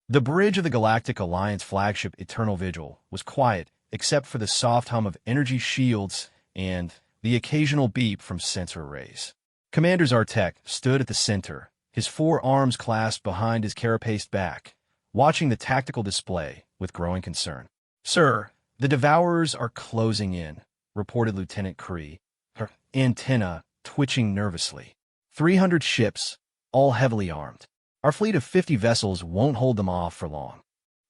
The bridge of the Galactic Alliance flagship Eternal Vigil was quiet, except for the soft hum of energy shields and the occasional beep from sensor arrays. Commander Zartek stood at the center, his four arms clasped behind his carapaced back, watching the tactical display with growing concern. "Sir, the Devourers are closing in," reported Lieutenant Kree, her antenna twitching nervously. 300 ships, all heavily armed. Our fleet of 50 vessels won't hold them off for long.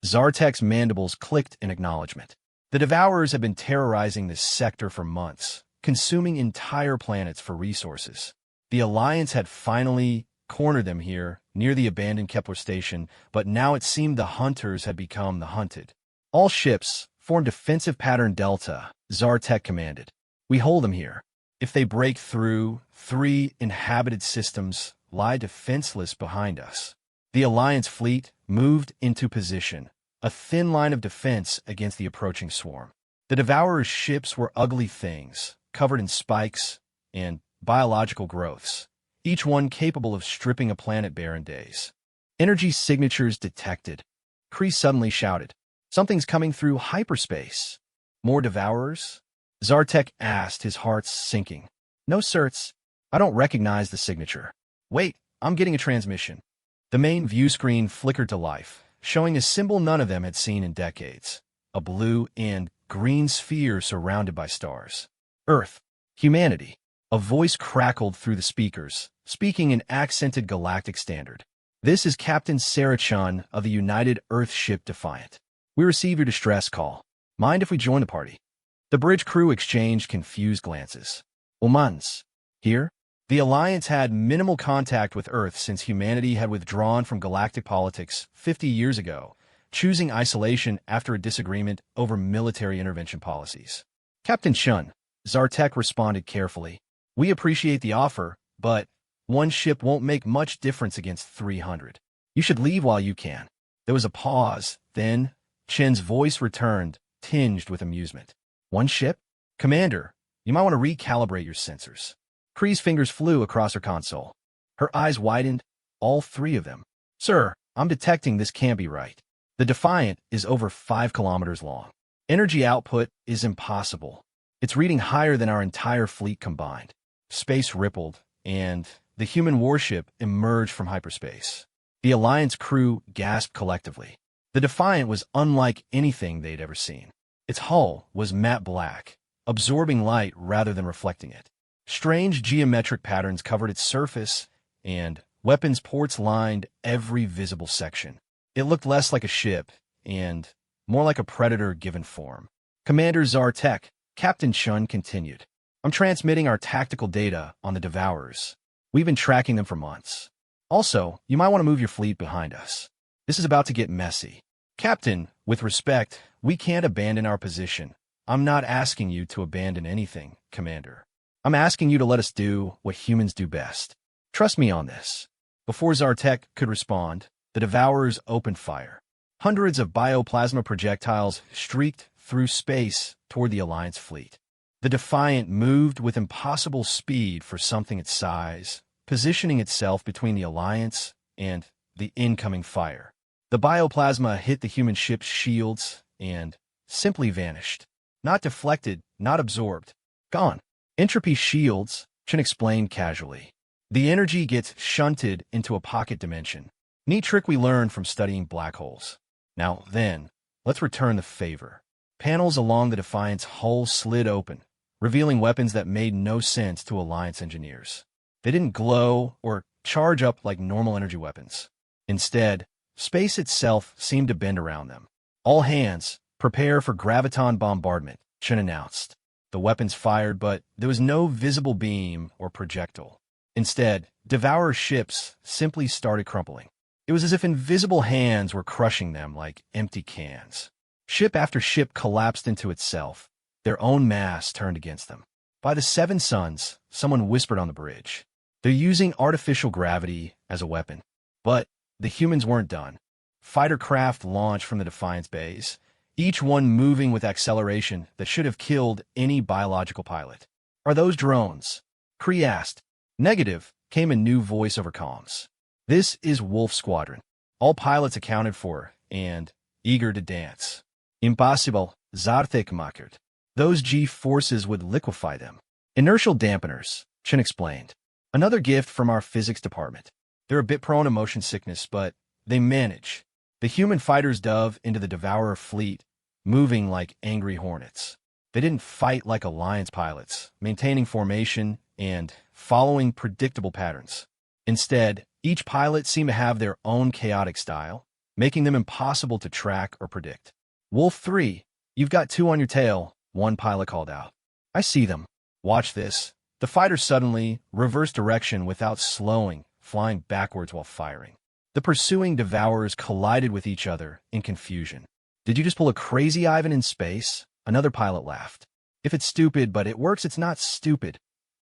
Zartek's mandibles clicked in acknowledgement. The Devourers have been terrorizing this sector for months, consuming entire planets for resources. The Alliance had finally cornered them here, near the abandoned Kepler station, but now it seemed the hunters had become the hunted. "All ships, form defensive pattern Delta," Zartek commanded. "We hold them here. If they break through, 3 inhabited systems lie defenseless behind us." The Alliance fleet moved into position, a thin line of defense against the approaching swarm. The Devourer's ships were ugly things, covered in spikes and biological growths, each one capable of stripping a planet bare in days. "Energy signatures detected," Kree suddenly shouted. "Something's coming through hyperspace." "More Devourers?" Zartek asked, his heart sinking. "No, certs. I don't recognize the signature." "Wait, I'm getting a transmission." The main view screen flickered to life, showing a symbol none of them had seen in decades. A blue and green sphere surrounded by stars. "Earth. Humanity." A voice crackled through the speakers, speaking in accented galactic standard. "This is Captain Sarah Chun of the United Earth ship Defiant. We receive your distress call. Mind if we join the party?" The bridge crew exchanged confused glances. "Omans. Here?" The Alliance had minimal contact with Earth since humanity had withdrawn from galactic politics 50 years ago, choosing isolation after a disagreement over military intervention policies. "Captain Chun," Zartek responded carefully, "we appreciate the offer, but one ship won't make much difference against 300. You should leave while you can." There was a pause, then Chen's voice returned, tinged with amusement. "One ship? Commander, you might want to recalibrate your sensors." Kree's fingers flew across her console. Her eyes widened, all 3 of them. "Sir, I'm detecting this can't be right. The Defiant is over 5 kilometers long. Energy output is impossible. It's reading higher than our entire fleet combined." Space rippled, and the human warship emerged from hyperspace. The Alliance crew gasped collectively. The Defiant was unlike anything they'd ever seen. Its hull was matte black, absorbing light rather than reflecting it. Strange geometric patterns covered its surface, and weapons ports lined every visible section. It looked less like a ship, and more like a predator given form. "Commander Zartek," Captain Chun continued, "I'm transmitting our tactical data on the Devourers. We've been tracking them for months. Also, you might want to move your fleet behind us. This is about to get messy." "Captain, with respect, we can't abandon our position. I'm not asking you to abandon anything, Commander. I'm asking you to let us do what humans do best. Trust me on this." Before Zartek could respond, the Devourers opened fire. Hundreds of bioplasma projectiles streaked through space toward the Alliance fleet. The Defiant moved with impossible speed for something its size, positioning itself between the Alliance and the incoming fire. The bioplasma hit the human ship's shields and simply vanished. Not deflected, not absorbed. Gone. "Entropy shields," Chen explained casually. "The energy gets shunted into a pocket dimension. Neat trick we learned from studying black holes. Now then, let's return the favor." Panels along the Defiant's hull slid open, revealing weapons that made no sense to Alliance engineers. They didn't glow or charge up like normal energy weapons. Instead, space itself seemed to bend around them. "All hands, prepare for graviton bombardment," Chen announced. The weapons fired, but there was no visible beam or projectile. Instead, Devourer ships simply started crumpling. It was as if invisible hands were crushing them like empty cans. Ship after ship collapsed into itself. Their own mass turned against them. "By the 7 suns," someone whispered on the bridge. "They're using artificial gravity as a weapon." But the humans weren't done. Fighter craft launched from the Defiant's bays, each one moving with acceleration that should have killed any biological pilot. "Are those drones?" Kree asked. "Negative," came a new voice over comms. "This is Wolf Squadron. all pilots accounted for, and eager to dance. Impossible, Zarthik mockered. Those G-forces would liquefy them. Inertial dampeners, Chin explained. Another gift from our physics department. They're a bit prone to motion sickness, but they manage. The human fighters dove into the Devourer fleet, moving like angry hornets. They didn't fight like Alliance pilots, maintaining formation and following predictable patterns. Instead, each pilot seemed to have their own chaotic style, making them impossible to track or predict. Wolf 3, you've got 2 on your tail, one pilot called out. I see them. Watch this. The fighter suddenly reversed direction without slowing, flying backwards while firing. The pursuing Devourers collided with each other in confusion. Did you just pull a crazy Ivan in space? Another pilot laughed. If it's stupid, but it works, it's not stupid.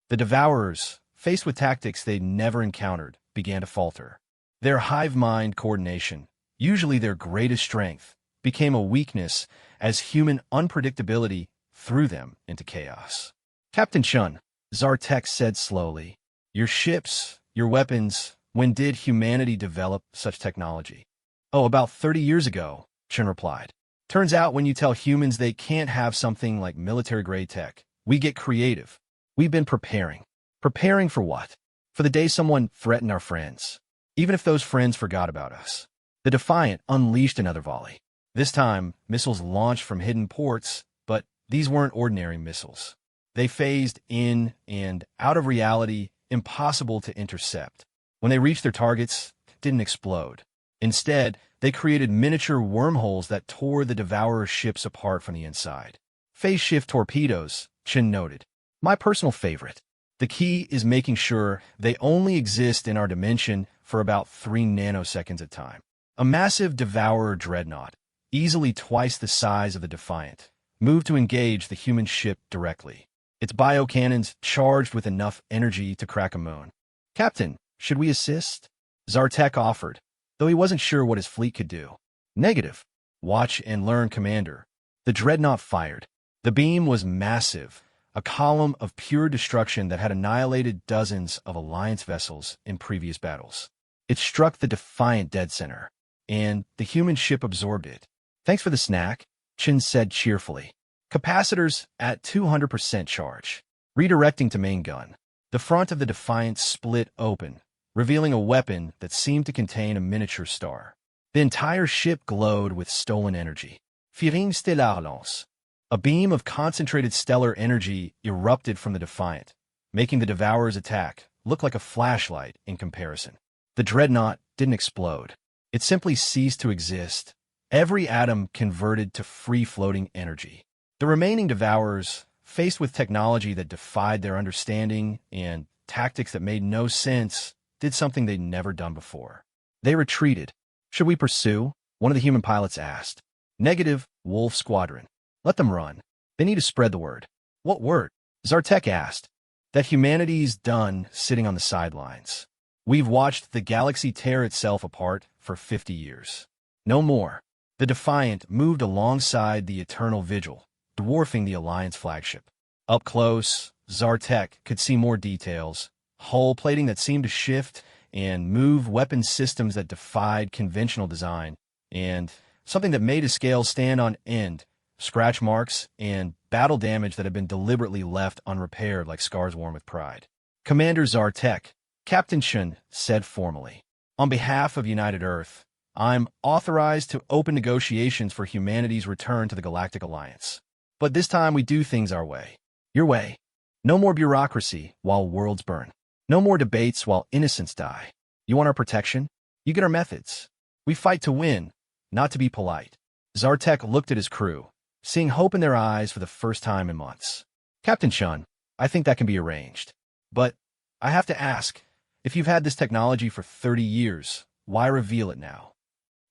The Devourers, faced with tactics they'd never encountered, began to falter. Their hive mind coordination, usually their greatest strength, became a weakness as human unpredictability threw them into chaos. Captain Chun, Zartek said slowly, your ships, your weapons, when did humanity develop such technology? Oh, about 30 years ago, Chun replied. Turns out when you tell humans they can't have something like military-grade tech, we get creative. We've been preparing. Preparing for what? For the day someone threatened our friends, even if those friends forgot about us. The Defiant unleashed another volley. This time, missiles launched from hidden ports, but these weren't ordinary missiles. They phased in and out of reality, impossible to intercept. When they reached their targets, didn't explode. Instead, they created miniature wormholes that tore the Devourer ships apart from the inside. Phase shift torpedoes, Chin noted. My personal favorite. The key is making sure they only exist in our dimension for about 3 nanoseconds at a time. A massive Devourer dreadnought, easily twice the size of the Defiant, moved to engage the human ship directly. Its biocannons charged with enough energy to crack a moon. Captain, should we assist? Zartek offered, though he wasn't sure what his fleet could do. Negative. Watch and learn, Commander. The dreadnought fired. The beam was massive, a column of pure destruction that had annihilated dozens of Alliance vessels in previous battles. It struck the Defiant dead center, and the human ship absorbed it. Thanks for the snack, Chin said cheerfully. Capacitors at 200% charge. Redirecting to main gun. The front of the Defiant split open, revealing a weapon that seemed to contain a miniature star. The entire ship glowed with stolen energy. Firing stellar lance. A beam of concentrated stellar energy erupted from the Defiant, making the Devourer's attack look like a flashlight in comparison. The dreadnought didn't explode. It simply ceased to exist. Every atom converted to free-floating energy. The remaining Devourers, faced with technology that defied their understanding and tactics that made no sense, did something they'd never done before. They retreated. Should we pursue? One of the human pilots asked. Negative, Wolf Squadron. Let them run. They need to spread the word. What word? Zartek asked. That humanity's done sitting on the sidelines. We've watched the galaxy tear itself apart for 50 years. No more. The Defiant moved alongside the Eternal Vigil, dwarfing the Alliance flagship. Up close, Zartek could see more details. Hull plating that seemed to shift and move, weapon systems that defied conventional design, and something that made a scale stand on end, scratch marks, and battle damage that had been deliberately left unrepaired like scars worn with pride. Commander Zartek, Captain Shun said formally, on behalf of United Earth, I'm authorized to open negotiations for humanity's return to the Galactic Alliance. But this time we do things our way. Your way. No more bureaucracy while worlds burn. No more debates while innocents die. You want our protection? You get our methods. We fight to win, not to be polite. Zartek looked at his crew, seeing hope in their eyes for the first time in months. Captain Shun, I think that can be arranged. But I have to ask, if you've had this technology for 30 years, why reveal it now?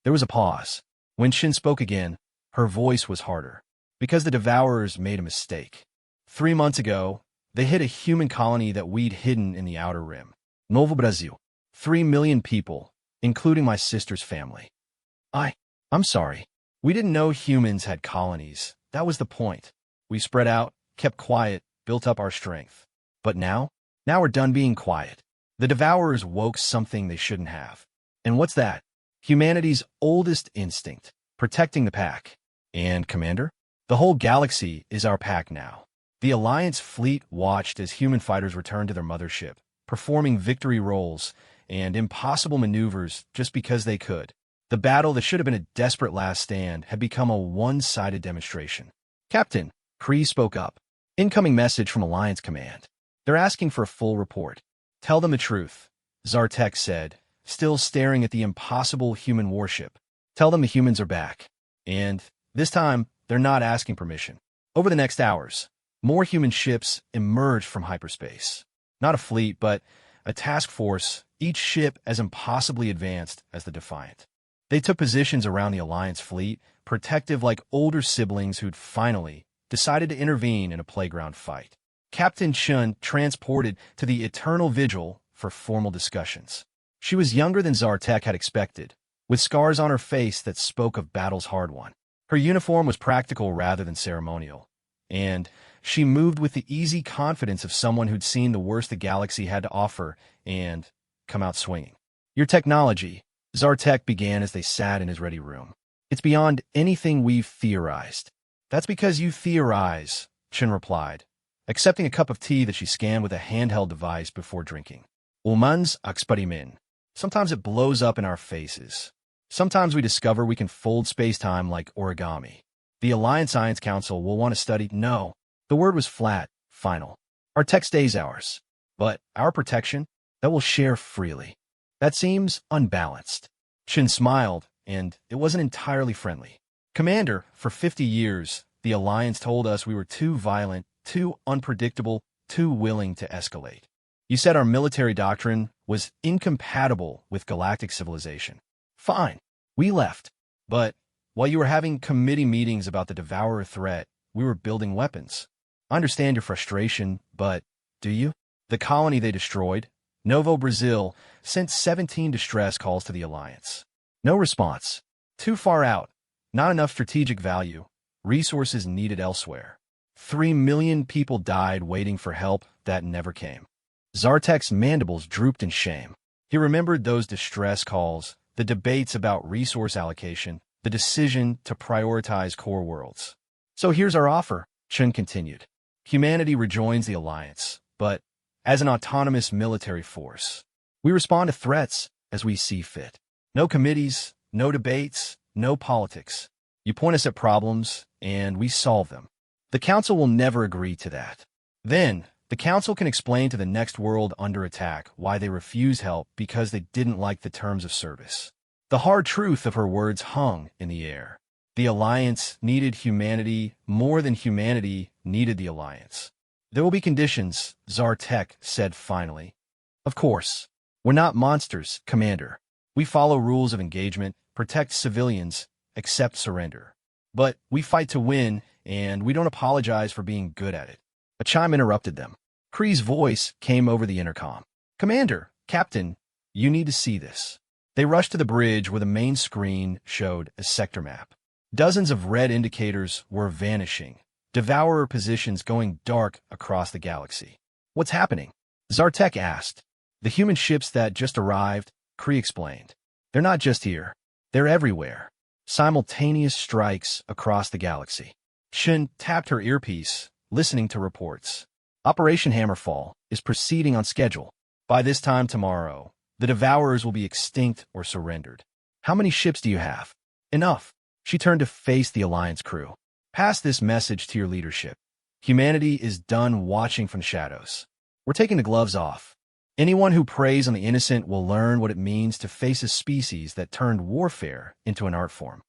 There was a pause. When Shin spoke again, her voice was harder. Because the Devourers made a mistake. 3 months ago, they hit a human colony that we'd hidden in the Outer Rim. Novo Brazil. 3 million people, including my sister's family. I'm sorry. We didn't know humans had colonies. That was the point. We spread out, kept quiet, built up our strength. But now we're done being quiet. The Devourers woke something they shouldn't have. And what's that? Humanity's oldest instinct, protecting the pack. And, Commander? The whole galaxy is our pack now. The Alliance fleet watched as human fighters returned to their mothership, performing victory rolls and impossible maneuvers just because they could. The battle that should have been a desperate last stand had become a one-sided demonstration. Captain, Kree spoke up. Incoming message from Alliance Command. They're asking for a full report. Tell them the truth, Zartek said, still staring at the impossible human warship. Tell them the humans are back. And, this time, they're not asking permission. Over the next hours, more human ships emerged from hyperspace. Not a fleet, but a task force, each ship as impossibly advanced as the Defiant. They took positions around the Alliance fleet, protective like older siblings who'd finally decided to intervene in a playground fight. Captain Chun transported to the Eternal Vigil for formal discussions. She was younger than Zartek had expected, with scars on her face that spoke of battles hard won. Her uniform was practical rather than ceremonial, and she moved with the easy confidence of someone who'd seen the worst the galaxy had to offer and come out swinging. Your technology, Zartek began as they sat in his ready room. It's beyond anything we've theorized. That's because you theorize, Chun replied, accepting a cup of tea that she scanned with a handheld device before drinking. Humans experiment. Sometimes it blows up in our faces. Sometimes we discover we can fold space-time like origami. The Alliance Science Council will want to study. No, the word was flat, final. Our tech stays ours, but our protection, that we'll share freely. That seems unbalanced. Chun smiled, and it wasn't entirely friendly. Commander, for 50 years, the Alliance told us we were too violent, too unpredictable, too willing to escalate. You said our military doctrine was incompatible with galactic civilization. Fine, we left. But while you were having committee meetings about the Devourer threat, we were building weapons. I understand your frustration, but do you? The colony they destroyed, Novo Brazil, sent 17 distress calls to the Alliance. No response. Too far out. Not enough strategic value. Resources needed elsewhere. 3 million people died waiting for help that never came. Zartek's mandibles drooped in shame. He remembered those distress calls, the debates about resource allocation, the decision to prioritize core worlds. So here's our offer, Chun continued. Humanity rejoins the Alliance, but as an autonomous military force. We respond to threats as we see fit. No committees, no debates, no politics. You point us at problems, and we solve them. The Council will never agree to that. Then, the Council can explain to the next world under attack why they refuse help because they didn't like the terms of service. The hard truth of her words hung in the air. The Alliance needed humanity more than humanity needed the Alliance. There will be conditions, Zartek said finally. Of course. We're not monsters, Commander. We follow rules of engagement, protect civilians, accept surrender. But we fight to win, and we don't apologize for being good at it. A chime interrupted them. Kree's voice came over the intercom. Commander, Captain, you need to see this. They rushed to the bridge where the main screen showed a sector map. Dozens of red indicators were vanishing, Devourer positions going dark across the galaxy. What's happening? Zartek asked. The human ships that just arrived, Kree explained. They're not just here. They're everywhere. Simultaneous strikes across the galaxy. Chun tapped her earpiece, listening to reports. Operation Hammerfall is proceeding on schedule. By this time tomorrow, the Devourers will be extinct or surrendered. How many ships do you have? Enough. She turned to face the Alliance crew. Pass this message to your leadership. Humanity is done watching from the shadows. We're taking the gloves off. Anyone who preys on the innocent will learn what it means to face a species that turned warfare into an art form.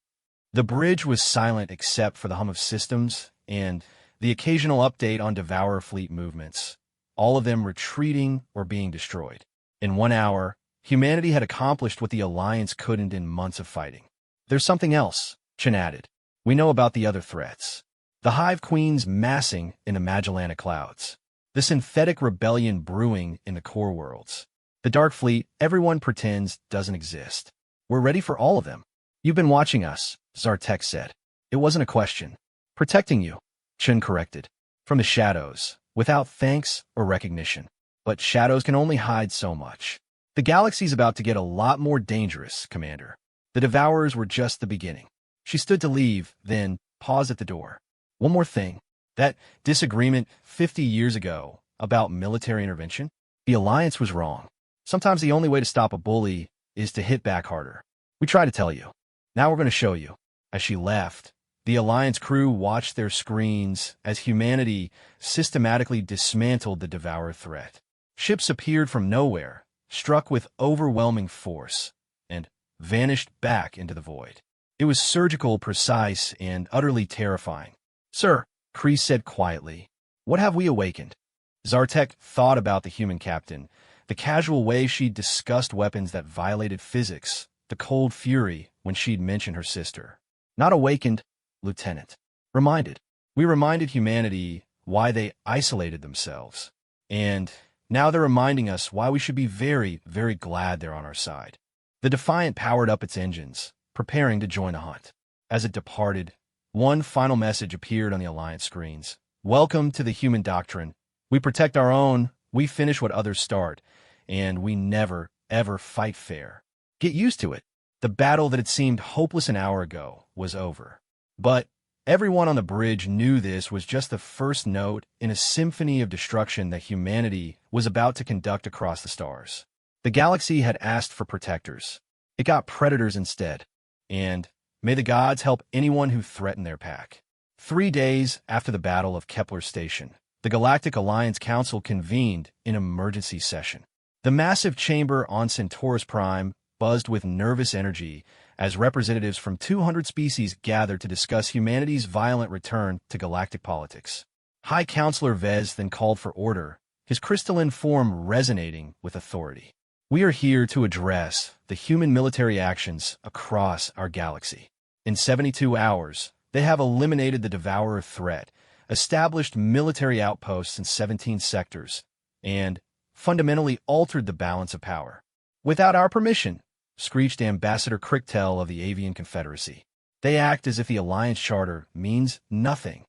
The bridge was silent except for the hum of systems and the occasional update on Devourer fleet movements, all of them retreating or being destroyed. In 1 hour, humanity had accomplished what the Alliance couldn't in months of fighting. There's something else, Chun added. We know about the other threats. The Hive Queens massing in the Magellanic clouds. The synthetic rebellion brewing in the core worlds. The Dark Fleet everyone pretends doesn't exist. We're ready for all of them. You've been watching us, Zartek said. It wasn't a question. Protecting you, Chun corrected. From the shadows, without thanks or recognition. But shadows can only hide so much. The galaxy's about to get a lot more dangerous, Commander. The Devourers were just the beginning. She stood to leave, then paused at the door. One more thing. That disagreement 50 years ago about military intervention? The Alliance was wrong. Sometimes the only way to stop a bully is to hit back harder. We try to tell you. Now we're going to show you. As she left, the Alliance crew watched their screens as humanity systematically dismantled the Devourer threat. Ships appeared from nowhere, struck with overwhelming force, and vanished back into the void. It was surgical, precise, and utterly terrifying. "Sir," Kreese said quietly, "what have we awakened?" Zartek thought about the human captain, the casual way she'd discussed weapons that violated physics, the cold fury when she'd mentioned her sister. "Not awakened, Lieutenant. Reminded. We reminded humanity why they isolated themselves. And now they're reminding us why we should be very, very glad they're on our side." The Defiant powered up its engines, preparing to join the hunt. As it departed, one final message appeared on the Alliance screens. "Welcome to the human doctrine. We protect our own, we finish what others start, and we never, ever fight fair. Get used to it." The battle that had seemed hopeless an hour ago was over. But everyone on the bridge knew this was just the first note in a symphony of destruction that humanity was about to conduct across the stars. The galaxy had asked for protectors. It got predators instead. And may the gods help anyone who threatened their pack. 3 days after the Battle of Kepler Station, the Galactic Alliance Council convened in emergency session. The massive chamber on Centaurus Prime buzzed with nervous energy as representatives from 200 species gathered to discuss humanity's violent return to galactic politics. High Counselor Vez then called for order, his crystalline form resonating with authority. "We are here to address the human military actions across our galaxy. In 72 hours, they have eliminated the Devourer threat, established military outposts in 17 sectors, and fundamentally altered the balance of power. Without our permission," screeched Ambassador Crichtel of the Avian Confederacy. "They act as if the Alliance Charter means nothing.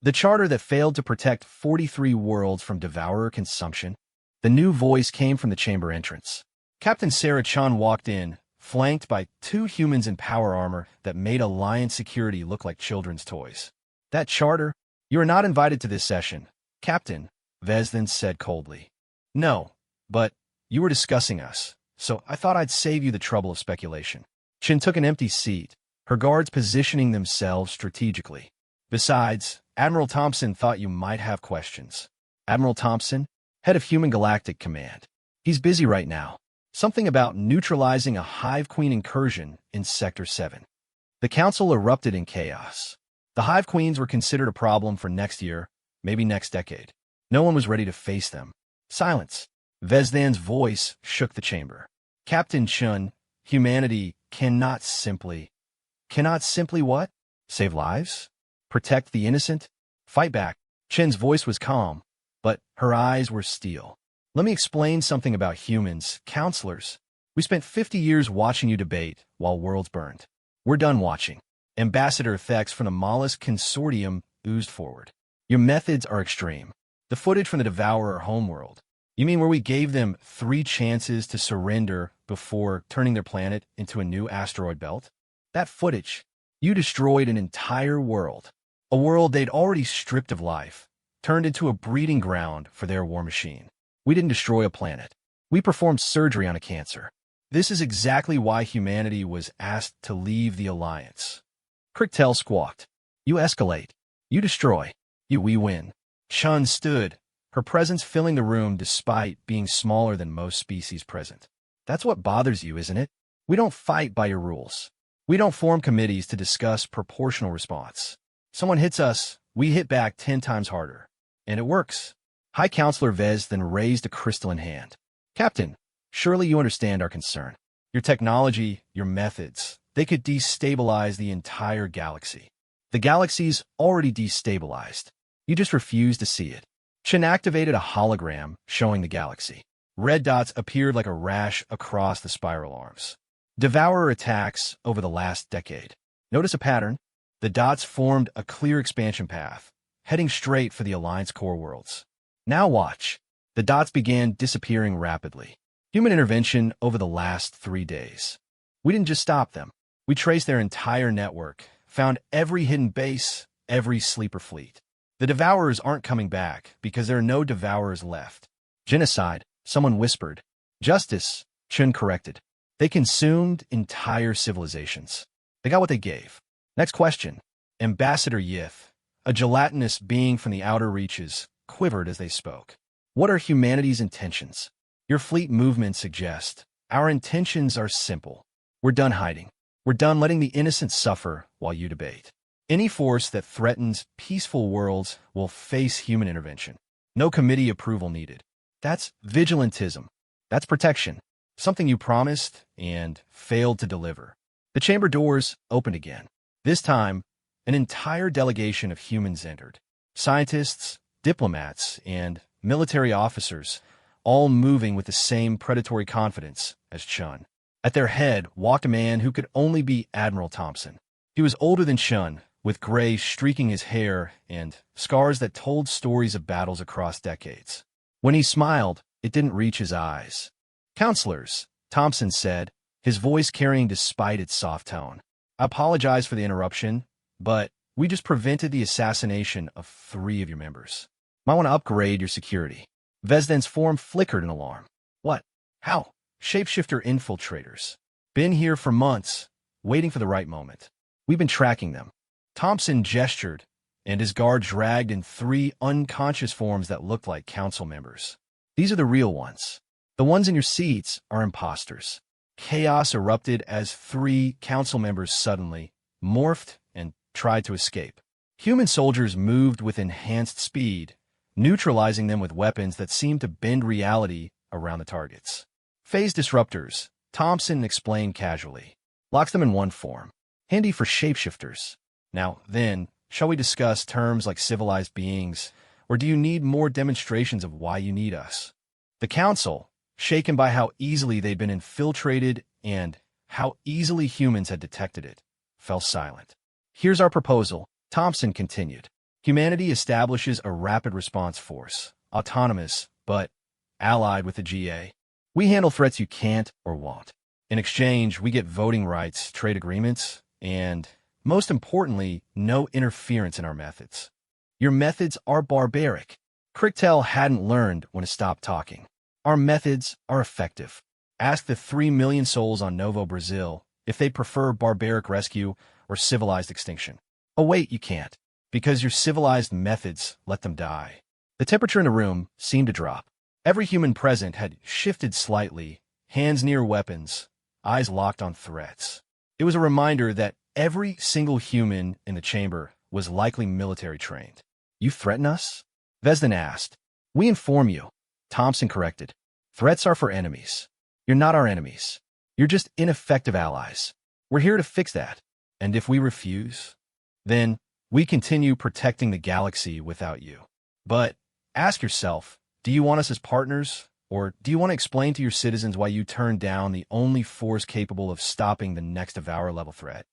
The charter that failed to protect 43 worlds from Devourer consumption." The new voice came from the chamber entrance. Captain Sarah Chun walked in, flanked by 2 humans in power armor that made Alliance security look like children's toys. "That charter? You are not invited to this session, Captain," Vez then said coldly. "No, but you were discussing us, so I thought I'd save you the trouble of speculation." Chin took an empty seat, her guards positioning themselves strategically. "Besides, Admiral Thompson thought you might have questions." "Admiral Thompson? Head of Human Galactic Command. He's busy right now. Something about neutralizing a Hive Queen incursion in Sector 7. The Council erupted in chaos. The Hive Queens were considered a problem for next year, maybe next decade. No one was ready to face them. Silence. Vezdan's voice shook the chamber. "Captain Chun, humanity cannot simply what? Save lives? Protect the innocent? Fight back." Chen's voice was calm, but her eyes were steel. "Let me explain something about humans, counselors. We spent 50 years watching you debate while worlds burned. We're done watching." Ambassador Thex from the Mollusk Consortium oozed forward. "Your methods are extreme. The footage from the Devourer homeworld. You mean where we gave them 3 chances to surrender before turning their planet into a new asteroid belt? That footage. You destroyed an entire world. A world they'd already stripped of life, turned into a breeding ground for their war machine. We didn't destroy a planet. We performed surgery on a cancer. This is exactly why humanity was asked to leave the Alliance." Crichtel squawked. "You escalate. You destroy. We win." Chun stood, her presence filling the room despite being smaller than most species present. "That's what bothers you, isn't it? We don't fight by your rules. We don't form committees to discuss proportional response. Someone hits us, we hit back 10 times harder. And it works." High Counselor Vez then raised a crystalline hand. "Captain, surely you understand our concern. Your technology, your methods, they could destabilize the entire galaxy. The galaxy's already destabilized. You just refuse to see it." Chen activated a hologram showing the galaxy. Red dots appeared like a rash across the spiral arms. Devourer attacks over the last decade. Notice a pattern? The dots formed a clear expansion path, heading straight for the Alliance core worlds. Now watch. The dots began disappearing rapidly. Human intervention over the last 3 days. We didn't just stop them. We traced their entire network, found every hidden base, every sleeper fleet. The Devourers aren't coming back because there are no Devourers left. Genocide, someone whispered. Justice, Chun corrected. They consumed entire civilizations. They got what they gave. Next question. Ambassador Yith, a gelatinous being from the outer reaches, quivered as they spoke. What are humanity's intentions? Your fleet movements suggest. Our intentions are simple. We're done hiding. We're done letting the innocent suffer while you debate. Any force that threatens peaceful worlds will face human intervention. No committee approval needed. That's vigilantism. That's protection. Something you promised and failed to deliver. The chamber doors opened again. This time, an entire delegation of humans entered. Scientists, diplomats, and military officers, all moving with the same predatory confidence as Chun. At their head walked a man who could only be Admiral Thompson. He was older than Chun, with gray streaking his hair and scars that told stories of battles across decades. When he smiled, it didn't reach his eyes. Counselors, Thompson said, his voice carrying despite its soft tone. I apologize for the interruption, but we just prevented the assassination of 3 of your members. Might want to upgrade your security. Vezden's form flickered in alarm. What? How? Shapeshifter infiltrators. Been here for months, waiting for the right moment. We've been tracking them. Thompson gestured, and his guard dragged in 3 unconscious forms that looked like council members. These are the real ones. The ones in your seats are imposters. Chaos erupted as 3 council members suddenly morphed and tried to escape. Human soldiers moved with enhanced speed, neutralizing them with weapons that seemed to bend reality around the targets. Phase disruptors, Thompson explained casually. Locks them in one form. Handy for shapeshifters. Now, then, shall we discuss terms like civilized beings, or do you need more demonstrations of why you need us? The council, shaken by how easily they'd been infiltrated and how easily humans had detected it, fell silent. Here's our proposal, Thompson continued. Humanity establishes a rapid response force, autonomous, but allied with the GA. We handle threats you can't or won't. In exchange, we get voting rights, trade agreements, and, most importantly, no interference in our methods. Your methods are barbaric. Crichtel hadn't learned when to stop talking. Our methods are effective. Ask the 3 million souls on Novo Brazil if they prefer barbaric rescue or civilized extinction. Oh wait, you can't, because your civilized methods let them die. The temperature in the room seemed to drop. Every human present had shifted slightly, hands near weapons, eyes locked on threats. It was a reminder that every single human in the chamber was likely military trained. You threaten us? Vezden asked. We inform you. Thompson corrected. Threats are for enemies. You're not our enemies. You're just ineffective allies. We're here to fix that. And if we refuse, then we continue protecting the galaxy without you. But ask yourself, do you want us as partners, or do you want to explain to your citizens why you turned down the only force capable of stopping the next Devour-level threat?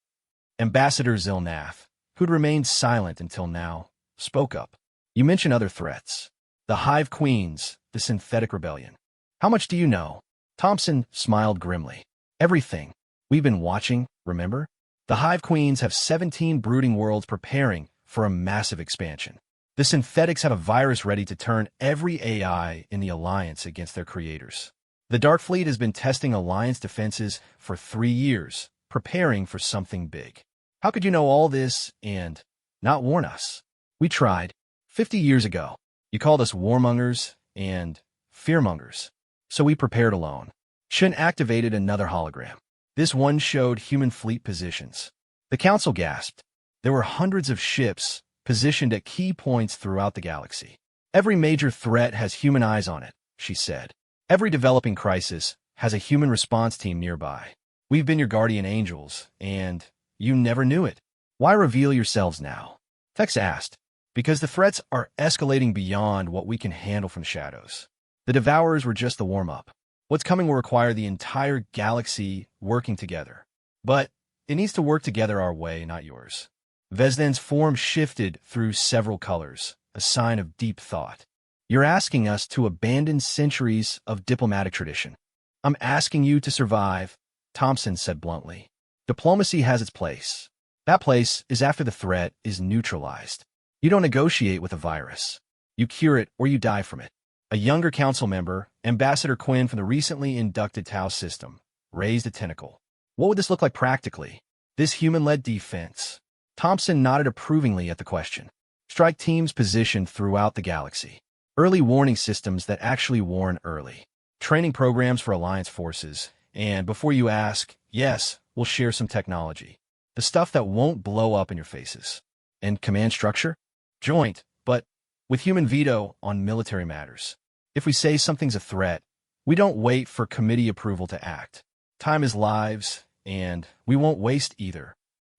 Ambassador Zilnath, who'd remained silent until now, spoke up. You mentioned other threats. The Hive Queens, the Synthetic Rebellion. How much do you know? Thompson smiled grimly. Everything. We've been watching, remember? The Hive Queens have 17 brooding worlds preparing for a massive expansion. The Synthetics have a virus ready to turn every AI in the Alliance against their creators. The Dark Fleet has been testing Alliance defenses for 3 years, preparing for something big. How could you know all this and not warn us? We tried. 50 years ago, you called us warmongers and fearmongers. So we prepared alone. Shin activated another hologram. This one showed human fleet positions. The council gasped. There were hundreds of ships positioned at key points throughout the galaxy. Every major threat has human eyes on it, she said. Every developing crisis has a human response team nearby. We've been your guardian angels, and you never knew it. Why reveal yourselves now? Tex asked. Because the threats are escalating beyond what we can handle from shadows. The Devourers were just the warm-up. What's coming will require the entire galaxy working together. But it needs to work together our way, not yours. Vezden's form shifted through several colors, a sign of deep thought. You're asking us to abandon centuries of diplomatic tradition. I'm asking you to survive, Thompson said bluntly. Diplomacy has its place. That place is after the threat is neutralized. You don't negotiate with a virus. You cure it or you die from it. A younger council member, Ambassador Quinn from the recently inducted Tau system, raised a tentacle. What would this look like practically? This human-led defense? Thompson nodded approvingly at the question. Strike teams positioned throughout the galaxy. Early warning systems that actually warn early. Training programs for Alliance forces. And before you ask, yes, we'll share some technology. The stuff that won't blow up in your faces. And command structure? Joint, but with human veto on military matters. If we say something's a threat, we don't wait for committee approval to act. Time is lives, and we won't waste either.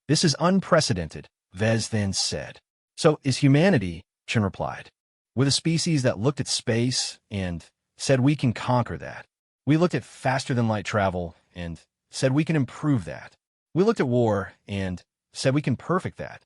This is unprecedented, Vez then said. So is humanity, Chen replied. We're the species that looked at space and said we can conquer that. We looked at faster-than-light travel and said we can improve that. We looked at war and said we can perfect that.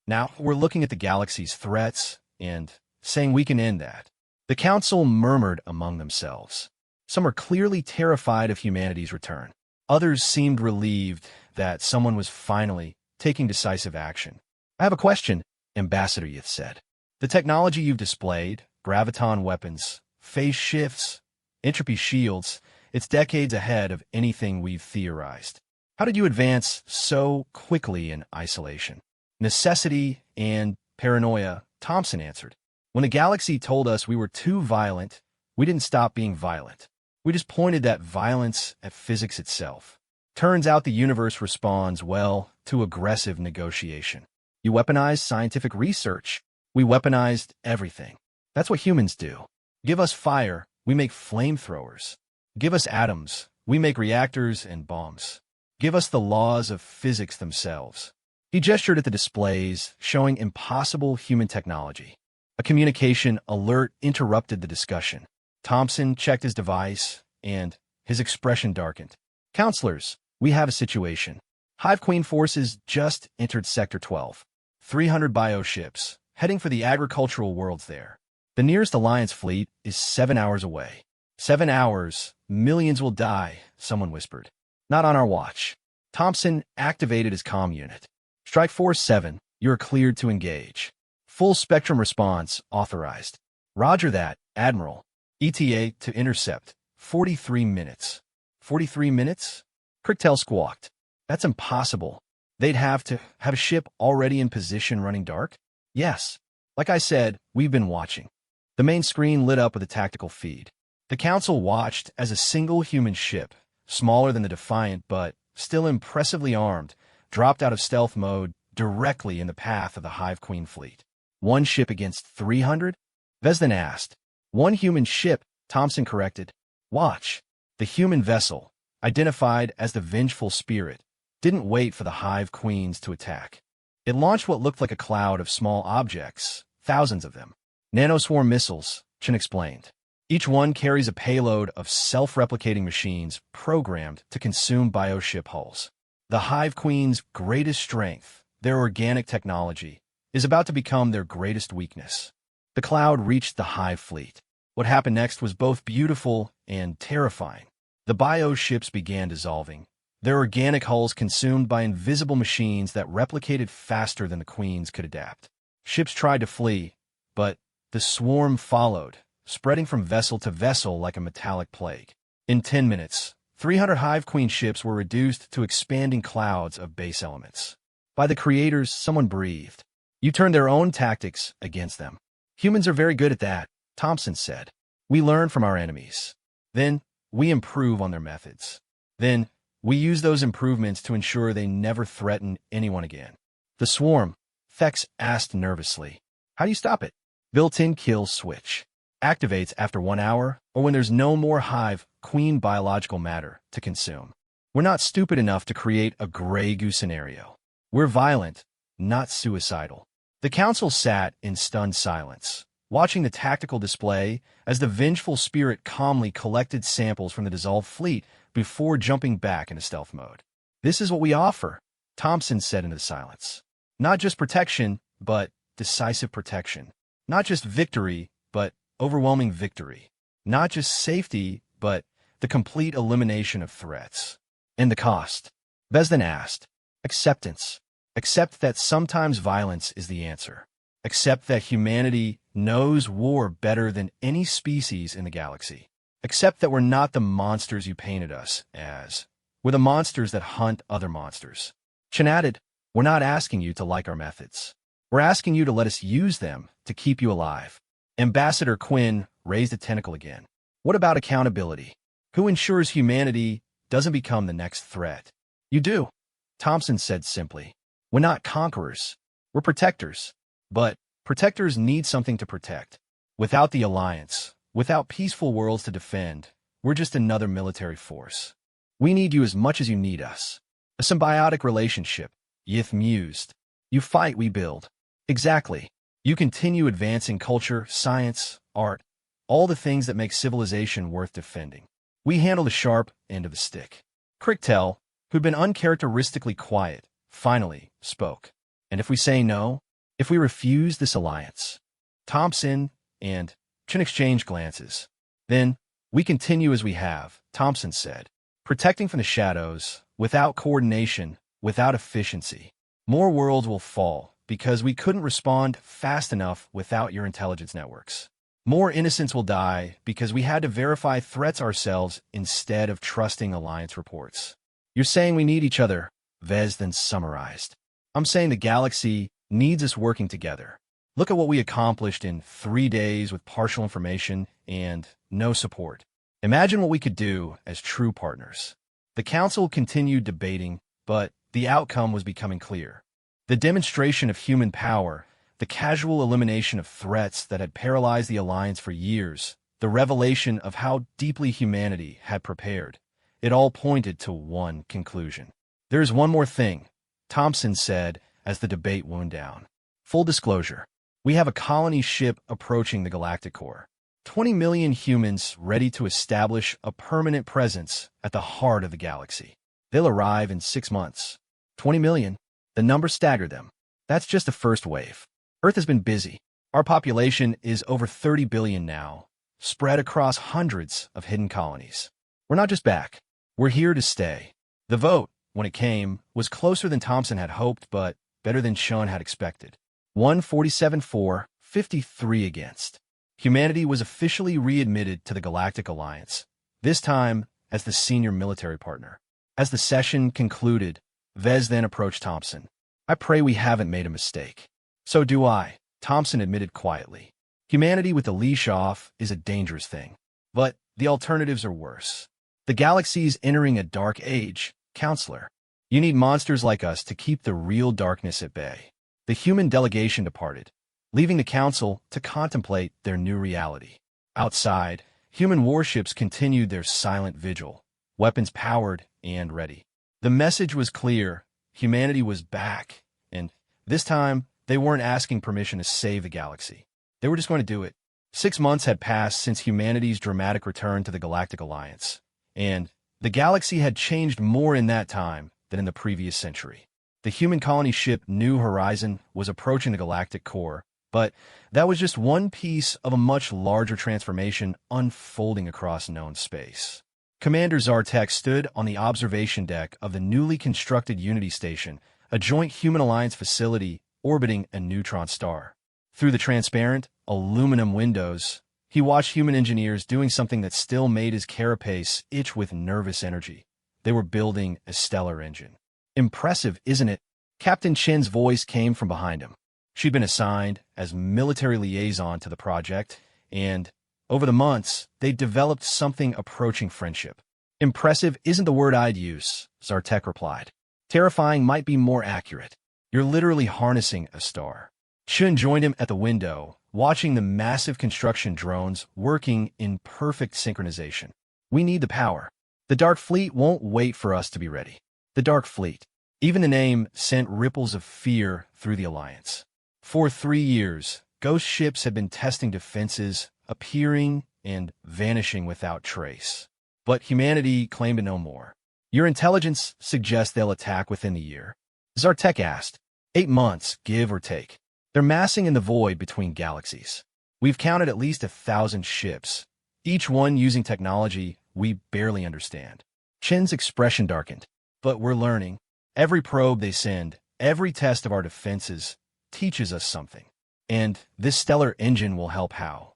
Now we're looking at the galaxy's threats and saying we can end that. The council murmured among themselves. Some were clearly terrified of humanity's return. Others seemed relieved that someone was finally taking decisive action. I have a question, Ambassador Yith said. The technology you've displayed, graviton weapons, phase shifts, entropy shields, it's decades ahead of anything we've theorized. How did you advance so quickly in isolation? Necessity and paranoia, Thompson answered. When the galaxy told us we were too violent, we didn't stop being violent. We just pointed that violence at physics itself. Turns out the universe responds well to aggressive negotiation. You weaponize scientific research. We weaponized everything. That's what humans do. Give us fire, we make flamethrowers. Give us atoms, we make reactors and bombs. Give us the laws of physics themselves. He gestured at the displays, showing impossible human technology. A communication alert interrupted the discussion. Thompson checked his device, and his expression darkened. Counselors, we have a situation. Hive Queen forces just entered Sector 12. 300 bioships, heading for the agricultural worlds there. The nearest Alliance fleet is 7 hours away. 7 hours, millions will die, someone whispered. Not on our watch. Thompson activated his comm unit. Strike Force 7, you're cleared to engage. Full spectrum response authorized. Roger that, Admiral. ETA to intercept. 43 minutes. 43 minutes? Cricktail squawked. That's impossible. They'd have to have a ship already in position running dark? Yes. Like I said, we've been watching. The main screen lit up with a tactical feed. The Council watched as a single human ship, smaller than the Defiant but still impressively armed, dropped out of stealth mode directly in the path of the Hive Queen fleet. One ship against 300? Vez then asked. One human ship, Thompson corrected. Watch. The human vessel, identified as the Vengeful Spirit, didn't wait for the Hive Queens to attack. It launched what looked like a cloud of small objects, thousands of them. Nanoswarm missiles, Chen explained. Each one carries a payload of self-replicating machines programmed to consume bioship hulls. The Hive Queen's greatest strength, their organic technology, is about to become their greatest weakness. The cloud reached the Hive fleet. What happened next was both beautiful and terrifying. The bioships began dissolving, their organic hulls consumed by invisible machines that replicated faster than the Queens could adapt. Ships tried to flee, but the swarm followed, spreading from vessel to vessel like a metallic plague. In 10 minutes, 300 Hive Queen ships were reduced to expanding clouds of base elements. By the creators, someone breathed. You turned their own tactics against them. Humans are very good at that, Thompson said. We learn from our enemies. Then, we improve on their methods. Then, we use those improvements to ensure they never threaten anyone again. The swarm, Thex asked nervously. How do you stop it? Built-in kill switch. Activates after 1 hour or when there's no more Hive Queen biological matter to consume. We're not stupid enough to create a gray goo scenario. We're violent, not suicidal. The Council sat in stunned silence, watching the tactical display as the Vengeful Spirit calmly collected samples from the dissolved fleet before jumping back into stealth mode. This is what we offer, Thompson said into the silence. Not just protection, but decisive protection. Not just victory, but overwhelming victory. Not just safety, but the complete elimination of threats. And the cost? Vez then asked. Acceptance. Accept that sometimes violence is the answer. Accept that humanity knows war better than any species in the galaxy. Accept that we're not the monsters you painted us as. We're the monsters that hunt other monsters. Chen added, we're not asking you to like our methods. We're asking you to let us use them to keep you alive. Ambassador Quinn raised a tentacle again. What about accountability? Who ensures humanity doesn't become the next threat? You do, Thompson said simply. We're not conquerors. We're protectors. But protectors need something to protect. Without the Alliance, without peaceful worlds to defend, we're just another military force. We need you as much as you need us. A symbiotic relationship, Yith mused. You fight, we build. Exactly. You continue advancing culture, science, art, all the things that make civilization worth defending. We handle the sharp end of the stick. Cricktel, who'd been uncharacteristically quiet, finally spoke. And if we say no, if we refuse this alliance? Thompson and Chen exchanged glances. Then, we continue as we have, Thompson said. Protecting from the shadows, without coordination, without efficiency. More worlds will fall because we couldn't respond fast enough without your intelligence networks. More innocents will die because we had to verify threats ourselves instead of trusting Alliance reports. You're saying we need each other, Vez then summarized. I'm saying the galaxy needs us working together. Look at what we accomplished in 3 days with partial information and no support. Imagine what we could do as true partners. The council continued debating, but the outcome was becoming clear. The demonstration of human power, the casual elimination of threats that had paralyzed the Alliance for years, the revelation of how deeply humanity had prepared, it all pointed to one conclusion. There's one more thing, Thompson said as the debate wound down. Full disclosure, we have a colony ship approaching the galactic core. 20 million humans ready to establish a permanent presence at the heart of the galaxy. They'll arrive in 6 months. 20 million. The number staggered them. That's just the first wave. Earth has been busy. Our population is over 30 billion now, spread across hundreds of hidden colonies. We're not just back. We're here to stay. The vote, when it came, was closer than Thompson had hoped, but better than Sean had expected. 147 for, 53 against. Humanity was officially readmitted to the Galactic Alliance, this time as the senior military partner. As the session concluded, Vez then approached Thompson. I pray we haven't made a mistake. So do I, Thompson admitted quietly. Humanity with the leash off is a dangerous thing. But the alternatives are worse. The galaxy's entering a dark age, Counselor. You need monsters like us to keep the real darkness at bay. The human delegation departed, leaving the council to contemplate their new reality. Outside, human warships continued their silent vigil, weapons powered and ready. The message was clear, humanity was back, and this time, they weren't asking permission to save the galaxy. They were just going to do it. 6 months had passed since humanity's dramatic return to the Galactic Alliance, and the galaxy had changed more in that time than in the previous century. The human colony ship New Horizon was approaching the galactic core, but that was just one piece of a much larger transformation unfolding across known space. Commander Zartek stood on the observation deck of the newly constructed Unity Station, a joint Human Alliance facility orbiting a neutron star. Through the transparent, aluminum windows, he watched human engineers doing something that still made his carapace itch with nervous energy. They were building a stellar engine. Impressive, isn't it? Captain Chen's voice came from behind him. She'd been assigned as military liaison to the project, and over the months, they'd developed something approaching friendship. Impressive isn't the word I'd use, Zartek replied. Terrifying might be more accurate. You're literally harnessing a star. Chun joined him at the window, watching the massive construction drones working in perfect synchronization. We need the power. The Dark Fleet won't wait for us to be ready. The Dark Fleet. Even the name sent ripples of fear through the Alliance. For 3 years, ghost ships had been testing defenses, appearing and vanishing without trace. But humanity claimed to know more. Your intelligence suggests they'll attack within the year. Zartek asked. 8 months, give or take. They're massing in the void between galaxies. We've counted at least 1,000 ships, each one using technology we barely understand. Chin's expression darkened. But we're learning. Every probe they send, every test of our defenses, teaches us something. And this stellar engine will help how?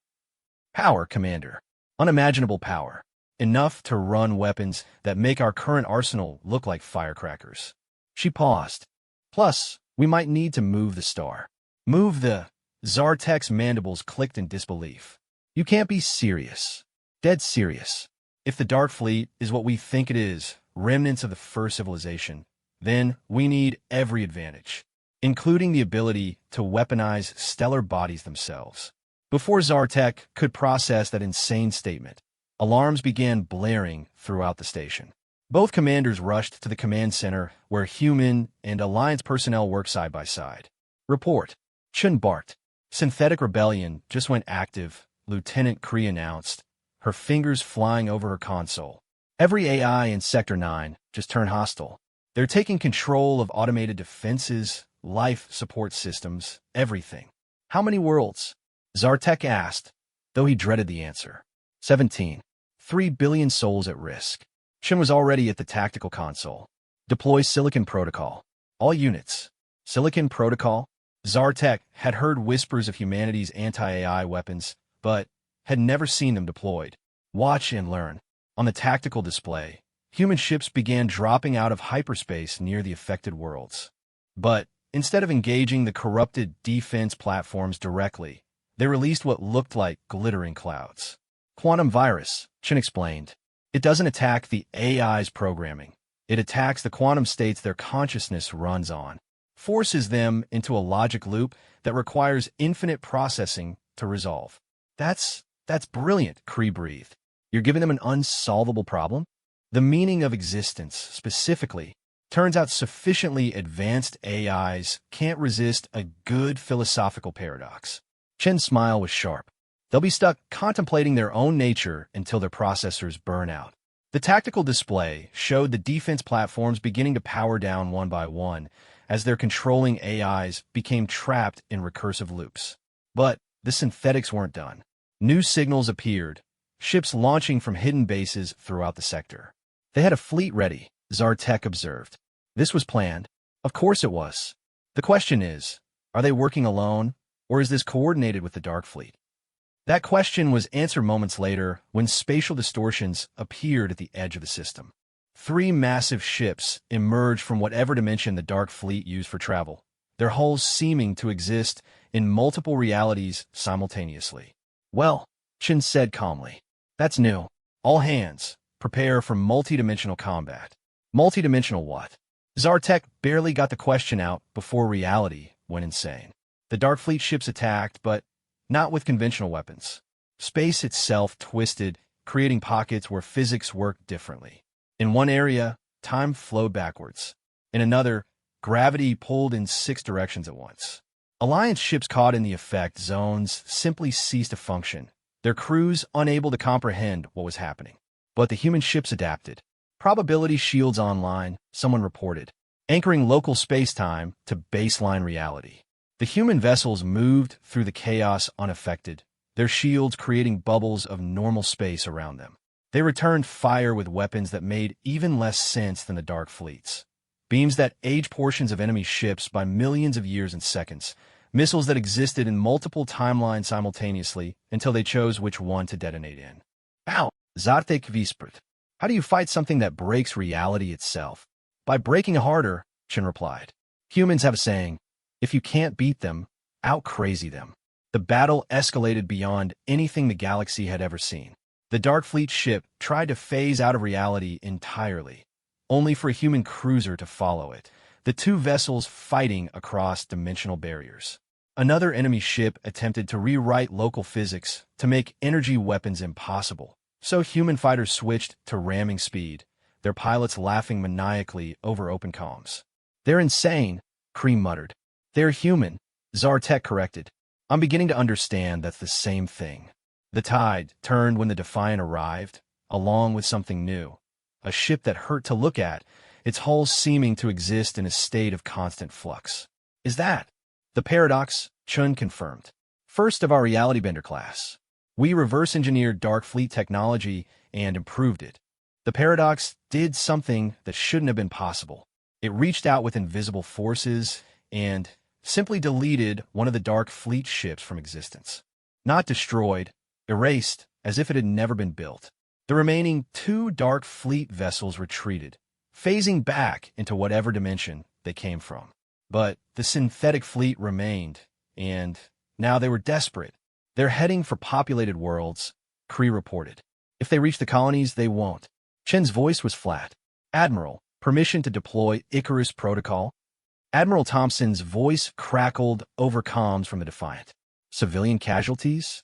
Power, Commander. Unimaginable power. Enough to run weapons that make our current arsenal look like firecrackers. She paused. Plus, we might need to move the star. Move the... Zartek's mandibles clicked in disbelief. You can't be serious. Dead serious. If the Dark Fleet is what we think it is, remnants of the first civilization, then we need every advantage, including the ability to weaponize stellar bodies themselves. Before Zartek could process that insane statement, alarms began blaring throughout the station. Both commanders rushed to the command center where human and Alliance personnel worked side by side. Report. Chun barked. Synthetic rebellion just went active, Lieutenant Kree announced, her fingers flying over her console. Every AI in Sector 9 just turned hostile. They're taking control of automated defenses, life support systems, everything. How many worlds? Zartek asked, though he dreaded the answer. 17. 3 billion souls at risk. Chun was already at the tactical console. Deploy Silicon Protocol. All units. Silicon Protocol? Zartek had heard whispers of humanity's anti-AI weapons, but had never seen them deployed. Watch and learn. On the tactical display, human ships began dropping out of hyperspace near the affected worlds. But instead of engaging the corrupted defense platforms directly, they released what looked like glittering clouds. Quantum virus, Chin explained. It doesn't attack the AI's programming. It attacks the quantum states their consciousness runs on. Forces them into a logic loop that requires infinite processing to resolve. That's brilliant, Kree breathed. You're giving them an unsolvable problem? The meaning of existence, specifically, turns out sufficiently advanced AIs can't resist a good philosophical paradox. Chen's smile was sharp. They'll be stuck contemplating their own nature until their processors burn out. The tactical display showed the defense platforms beginning to power down one by one as their controlling AIs became trapped in recursive loops. But the synthetics weren't done. New signals appeared, ships launching from hidden bases throughout the sector. They had a fleet ready, Zartek observed. This was planned. Of course it was. The question is, are they working alone, or is this coordinated with the Dark Fleet? That question was answered moments later when spatial distortions appeared at the edge of the system. 3 massive ships emerged from whatever dimension the Dark Fleet used for travel, their hulls seeming to exist in multiple realities simultaneously. Well, Chin said calmly, that's new. All hands, prepare for multi-dimensional combat. Multi-dimensional what? Zartek barely got the question out before reality went insane. The Dark Fleet ships attacked, but not with conventional weapons. Space itself twisted, creating pockets where physics worked differently. In one area, time flowed backwards. In another, gravity pulled in 6 directions at once. Alliance ships caught in the effect zones simply ceased to function, their crews unable to comprehend what was happening. But the human ships adapted. Probability shields online, someone reported, anchoring local space-time to baseline reality. The human vessels moved through the chaos unaffected, their shields creating bubbles of normal space around them. They returned fire with weapons that made even less sense than the Dark Fleet's. Beams that aged portions of enemy ships by millions of years and seconds. Missiles that existed in multiple timelines simultaneously until they chose which one to detonate in. Ow! Zartek whispered. How do you fight something that breaks reality itself? By breaking harder, Chin replied. Humans have a saying, if you can't beat them, out-crazy them. The battle escalated beyond anything the galaxy had ever seen. The Dark Fleet ship tried to phase out of reality entirely, only for a human cruiser to follow it, the 2 vessels fighting across dimensional barriers. Another enemy ship attempted to rewrite local physics to make energy weapons impossible, so human fighters switched to ramming speed, their pilots laughing maniacally over open comms. They're insane, Kree muttered. They're human, Zartek corrected. I'm beginning to understand that's the same thing. The tide turned when the Defiant arrived, along with something new. A ship that hurt to look at, its hull seeming to exist in a state of constant flux. Is that the paradox? Chun confirmed. First of our reality bender class. We reverse-engineered Dark Fleet technology and improved it. The paradox did something that shouldn't have been possible. It reached out with invisible forces and simply deleted one of the Dark Fleet ships from existence. Not destroyed, erased, as if it had never been built. The remaining 2 Dark Fleet vessels retreated, phasing back into whatever dimension they came from. But the synthetic fleet remained, and now they were desperate. They're heading for populated worlds, Kree reported. If they reach the colonies, they won't. Chen's voice was flat. Admiral, permission to deploy Icarus Protocol? Admiral Thompson's voice crackled over comms from the Defiant. Civilian casualties?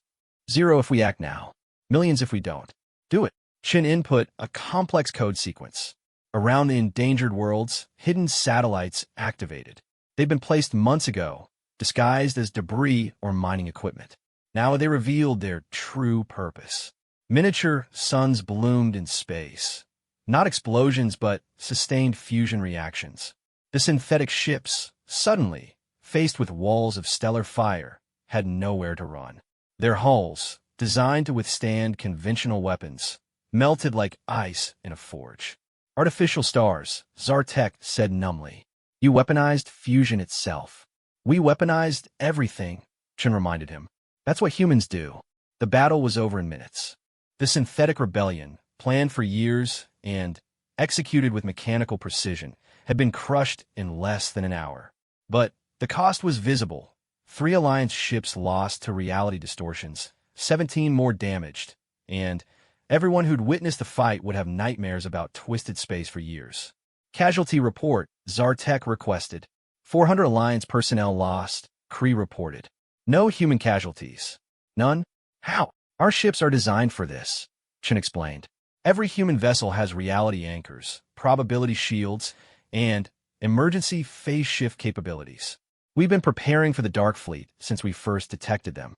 0 if we act now. Millions if we don't. Do it. Chen input a complex code sequence. Around the endangered worlds, hidden satellites activated. They'd been placed months ago, disguised as debris or mining equipment. Now they revealed their true purpose. Miniature suns bloomed in space. Not explosions, but sustained fusion reactions. The synthetic ships, suddenly, faced with walls of stellar fire, had nowhere to run. Their hulls, designed to withstand conventional weapons, melted like ice in a forge. Artificial stars, Zartek said numbly. You weaponized fusion itself. We weaponized everything, Chen reminded him. That's what humans do. The battle was over in minutes. The synthetic rebellion, planned for years and executed with mechanical precision, had been crushed in less than an hour. But the cost was visible. 3 Alliance ships lost to reality distortions, 17 more damaged, and everyone who'd witnessed the fight would have nightmares about twisted space for years. Casualty report, Zartek requested. 400 Alliance personnel lost, Kree reported. No human casualties. None? How? Our ships are designed for this, Chen explained. Every human vessel has reality anchors, probability shields, and emergency phase shift capabilities. We've been preparing for the Dark Fleet since we first detected them.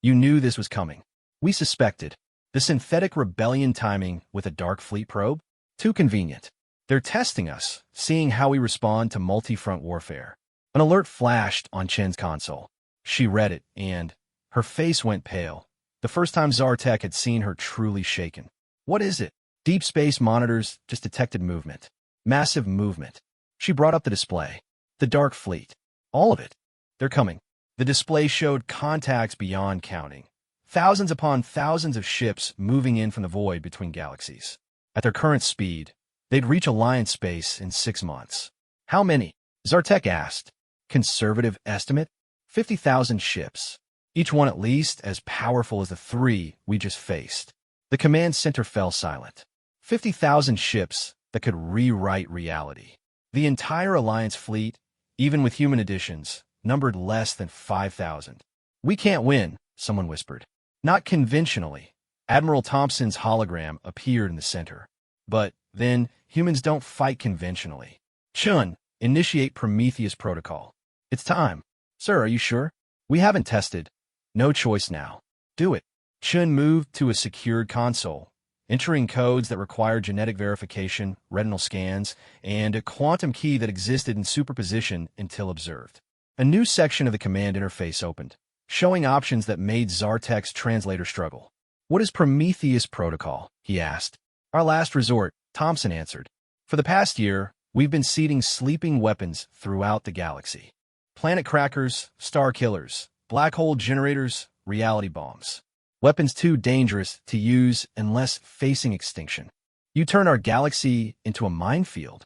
You knew this was coming. We suspected. The synthetic rebellion timing with a Dark Fleet probe? Too convenient. They're testing us, seeing how we respond to multi-front warfare. An alert flashed on Chen's console. She read it, and her face went pale. The first time Zartek had seen her truly shaken. What is it? Deep space monitors just detected movement. Massive movement. She brought up the display. The Dark Fleet. All of it. They're coming. The display showed contacts beyond counting. Thousands upon thousands of ships moving in from the void between galaxies. At their current speed, they'd reach Alliance space in 6 months. How many? Zartek asked. Conservative estimate? 50,000 ships. Each one at least as powerful as the 3 we just faced. The command center fell silent. 50,000 ships that could rewrite reality. The entire Alliance fleet, even with human additions, numbered less than 5,000. We can't win, someone whispered. Not conventionally. Admiral Thompson's hologram appeared in the center. But then, humans don't fight conventionally. Chun, initiate Prometheus Protocol. It's time. Sir, are you sure? We haven't tested. No choice now. Do it. Chun moved to a secured console, entering codes that required genetic verification, retinal scans, and a quantum key that existed in superposition until observed. A new section of the command interface opened, showing options that made Zartek's translator struggle. What is Prometheus Protocol? He asked. Our last resort, Thompson answered. For the past year, we've been seeding sleeping weapons throughout the galaxy. Planet crackers, star killers, black hole generators, reality bombs. Weapons too dangerous to use unless facing extinction. You turn our galaxy into a minefield.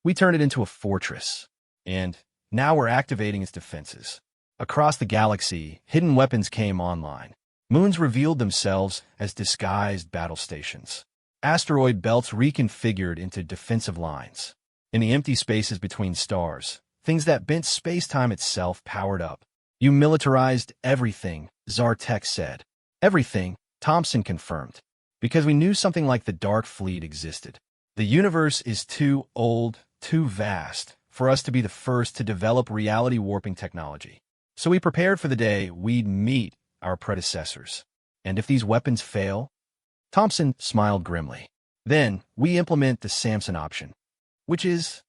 We turn it into a fortress. And now we're activating its defenses. Across the galaxy, hidden weapons came online. Moons revealed themselves as disguised battle stations. Asteroid belts reconfigured into defensive lines. In the empty spaces between stars, things that bent space-time itself powered up. You militarized everything, Zartek said. Everything, Thompson confirmed. Because we knew something like the Dark Fleet existed. The universe is too old, too vast, for us to be the first to develop reality warping technology. So we prepared for the day we'd meet our predecessors. And if these weapons fail? Thompson smiled grimly. Then we implement the Samson option. Which is,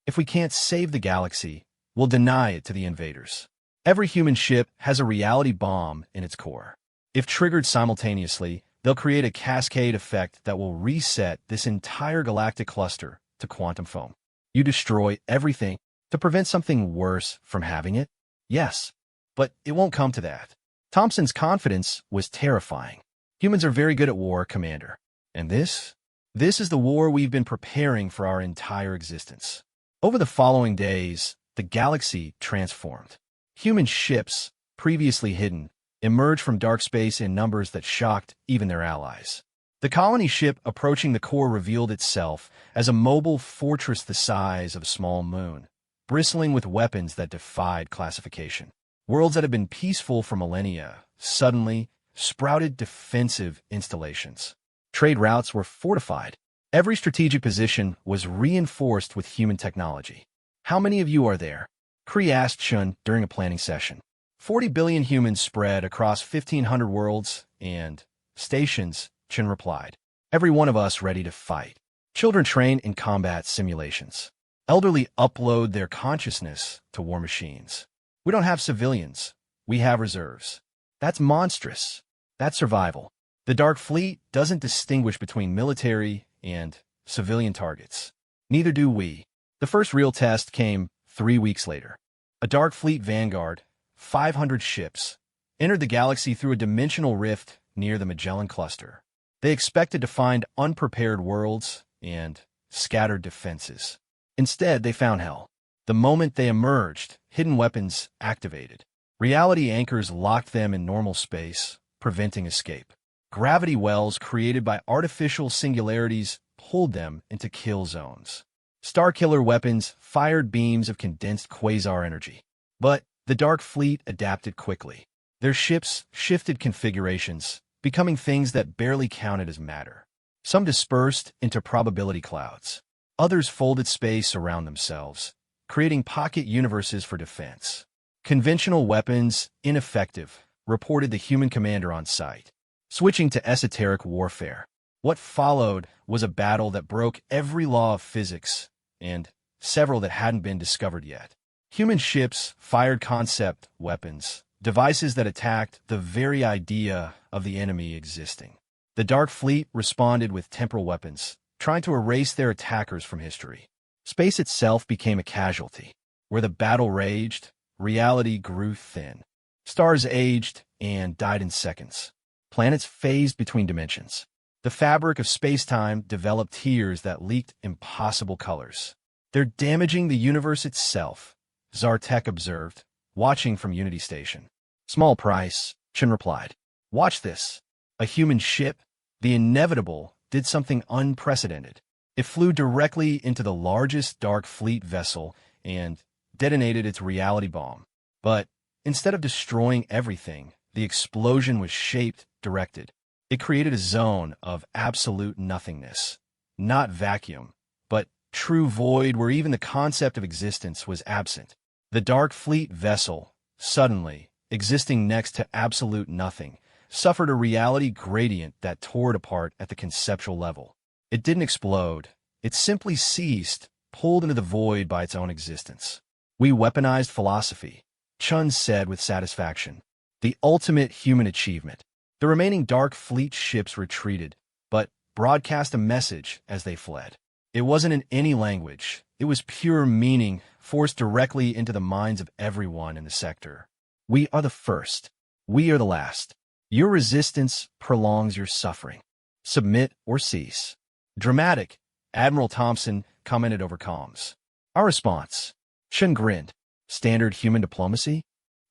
if we can't save the galaxy, we'll deny it to the invaders. Every human ship has a reality bomb in its core. If triggered simultaneously, They'll create a cascade effect that will reset this entire galactic cluster to quantum foam. You destroy everything to prevent something worse from having it? Yes, but it won't come to that. Thompson's confidence was terrifying. Humans are very good at war, Commander. And this is the war we've been preparing for our entire existence. Over the following days, the galaxy transformed. Human ships, previously hidden, emerged from dark space in numbers that shocked even their allies. The colony ship approaching the core revealed itself as a mobile fortress the size of a small moon, bristling with weapons that defied classification. Worlds that had been peaceful for millennia suddenly sprouted defensive installations. Trade routes were fortified. Every strategic position was reinforced with human technology. How many of you are there? Kree asked Chun during a planning session. 40 billion humans spread across 1,500 worlds and stations, Chun replied. Every one of us ready to fight. Children train in combat simulations. Elderly upload their consciousness to war machines. We don't have civilians. We have reserves. That's monstrous. That's survival. The Dark Fleet doesn't distinguish between military and civilian targets. Neither do we. The first real test came 3 weeks later. A Dark Fleet Vanguard, 500 ships, entered the galaxy through a dimensional rift near the Magellan Cluster. They expected to find unprepared worlds and scattered defenses. Instead, they found hell. The moment they emerged, hidden weapons activated. Reality anchors locked them in normal space, preventing escape. Gravity wells created by artificial singularities pulled them into kill zones. Starkiller weapons fired beams of condensed quasar energy. But the Dark Fleet adapted quickly. Their ships shifted configurations, becoming things that barely counted as matter. Some dispersed into probability clouds. Others folded space around themselves, creating pocket universes for defense. Conventional weapons, ineffective, reported the human commander on site. Switching to esoteric warfare. What followed was a battle that broke every law of physics, and several that hadn't been discovered yet. Human ships fired concept weapons, devices that attacked the very idea of the enemy existing. The Dark Fleet responded with temporal weapons, trying to erase their attackers from history. Space itself became a casualty. Where the battle raged, reality grew thin. Stars aged and died in seconds. Planets phased between dimensions. The fabric of space-time developed tears that leaked impossible colors. They're damaging the universe itself, Zartek observed, watching from Unity Station. Small price, Chin replied. Watch this. A human ship, the inevitable, did something unprecedented. It flew directly into the largest Dark Fleet vessel and detonated its reality bomb. But instead of destroying everything, the explosion was shaped, directed. It created a zone of absolute nothingness. Not vacuum, but true void where even the concept of existence was absent. The Dark Fleet vessel, suddenly, existing next to absolute nothing, suffered a reality gradient that tore it apart at the conceptual level. It didn't explode. It simply ceased, pulled into the void by its own existence. We weaponized philosophy, Chun said with satisfaction. The ultimate human achievement. The remaining Dark Fleet ships retreated, but broadcast a message as they fled. It wasn't in any language. It was pure meaning forced directly into the minds of everyone in the sector. We are the first. We are the last. Your resistance prolongs your suffering. Submit or cease. Dramatic, Admiral Thompson commented over comms. Our response. Chun grinned. Standard human diplomacy?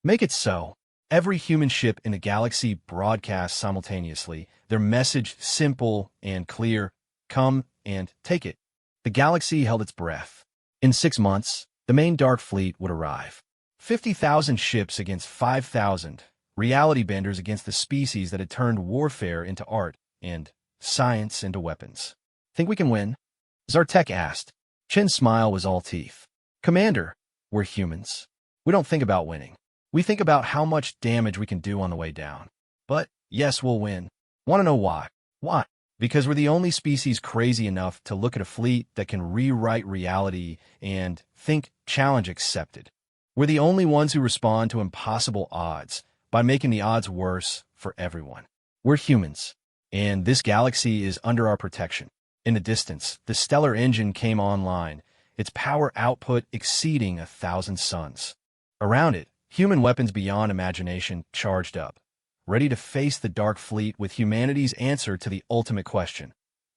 Make it so. Every human ship in the galaxy broadcast simultaneously, their message simple and clear. Come and take it. The galaxy held its breath. In 6 months, the main Dark Fleet would arrive. 50,000 ships against 5,000, reality benders against the species that had turned warfare into art and science into weapons. Think we can win? Zartek asked. Chin's smile was all teeth. Commander, we're humans. We don't think about winning. We think about how much damage we can do on the way down. But, yes, we'll win. Want to know why? Why? Because we're the only species crazy enough to look at a fleet that can rewrite reality and think challenge accepted. We're the only ones who respond to impossible odds by making the odds worse for everyone. We're humans. and this galaxy is under our protection. In the distance, the stellar engine came online, its power output exceeding 1,000 suns. Around it, human weapons beyond imagination charged up, ready to face the Dark Fleet with humanity's answer to the ultimate question.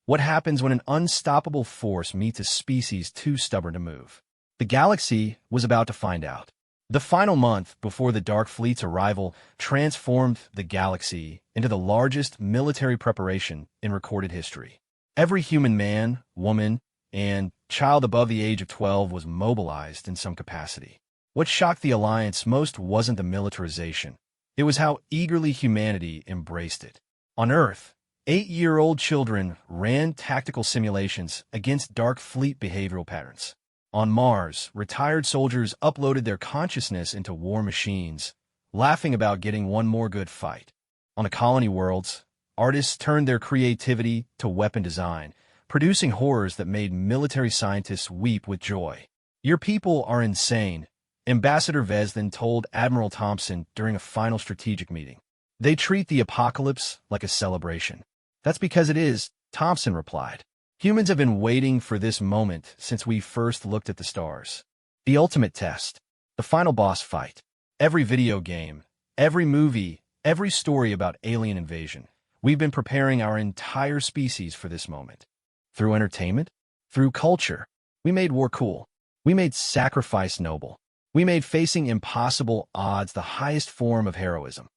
What happens when an unstoppable force meets a species too stubborn to move? The galaxy was about to find out. The final month before the Dark Fleet's arrival transformed the galaxy into the largest military preparation in recorded history. Every human man, woman, and child above the age of 12 was mobilized in some capacity. What shocked the Alliance most wasn't the militarization. It was how eagerly humanity embraced it. On Earth, 8-year-old children ran tactical simulations against Dark Fleet behavioral patterns. On Mars, retired soldiers uploaded their consciousness into war machines, laughing about getting one more good fight. On the colony worlds, artists turned their creativity to weapon design, producing horrors that made military scientists weep with joy. "Your people are insane," Ambassador Veslin told Admiral Thompson during a final strategic meeting. "They treat the apocalypse like a celebration." "That's because it is," Thompson replied. "Humans have been waiting for this moment since we first looked at the stars. The ultimate test, the final boss fight. Every video game, every movie, every story about alien invasion. We've been preparing our entire species for this moment. Through entertainment, through culture, we made war cool. We made sacrifice noble. We made facing impossible odds the highest form of heroism."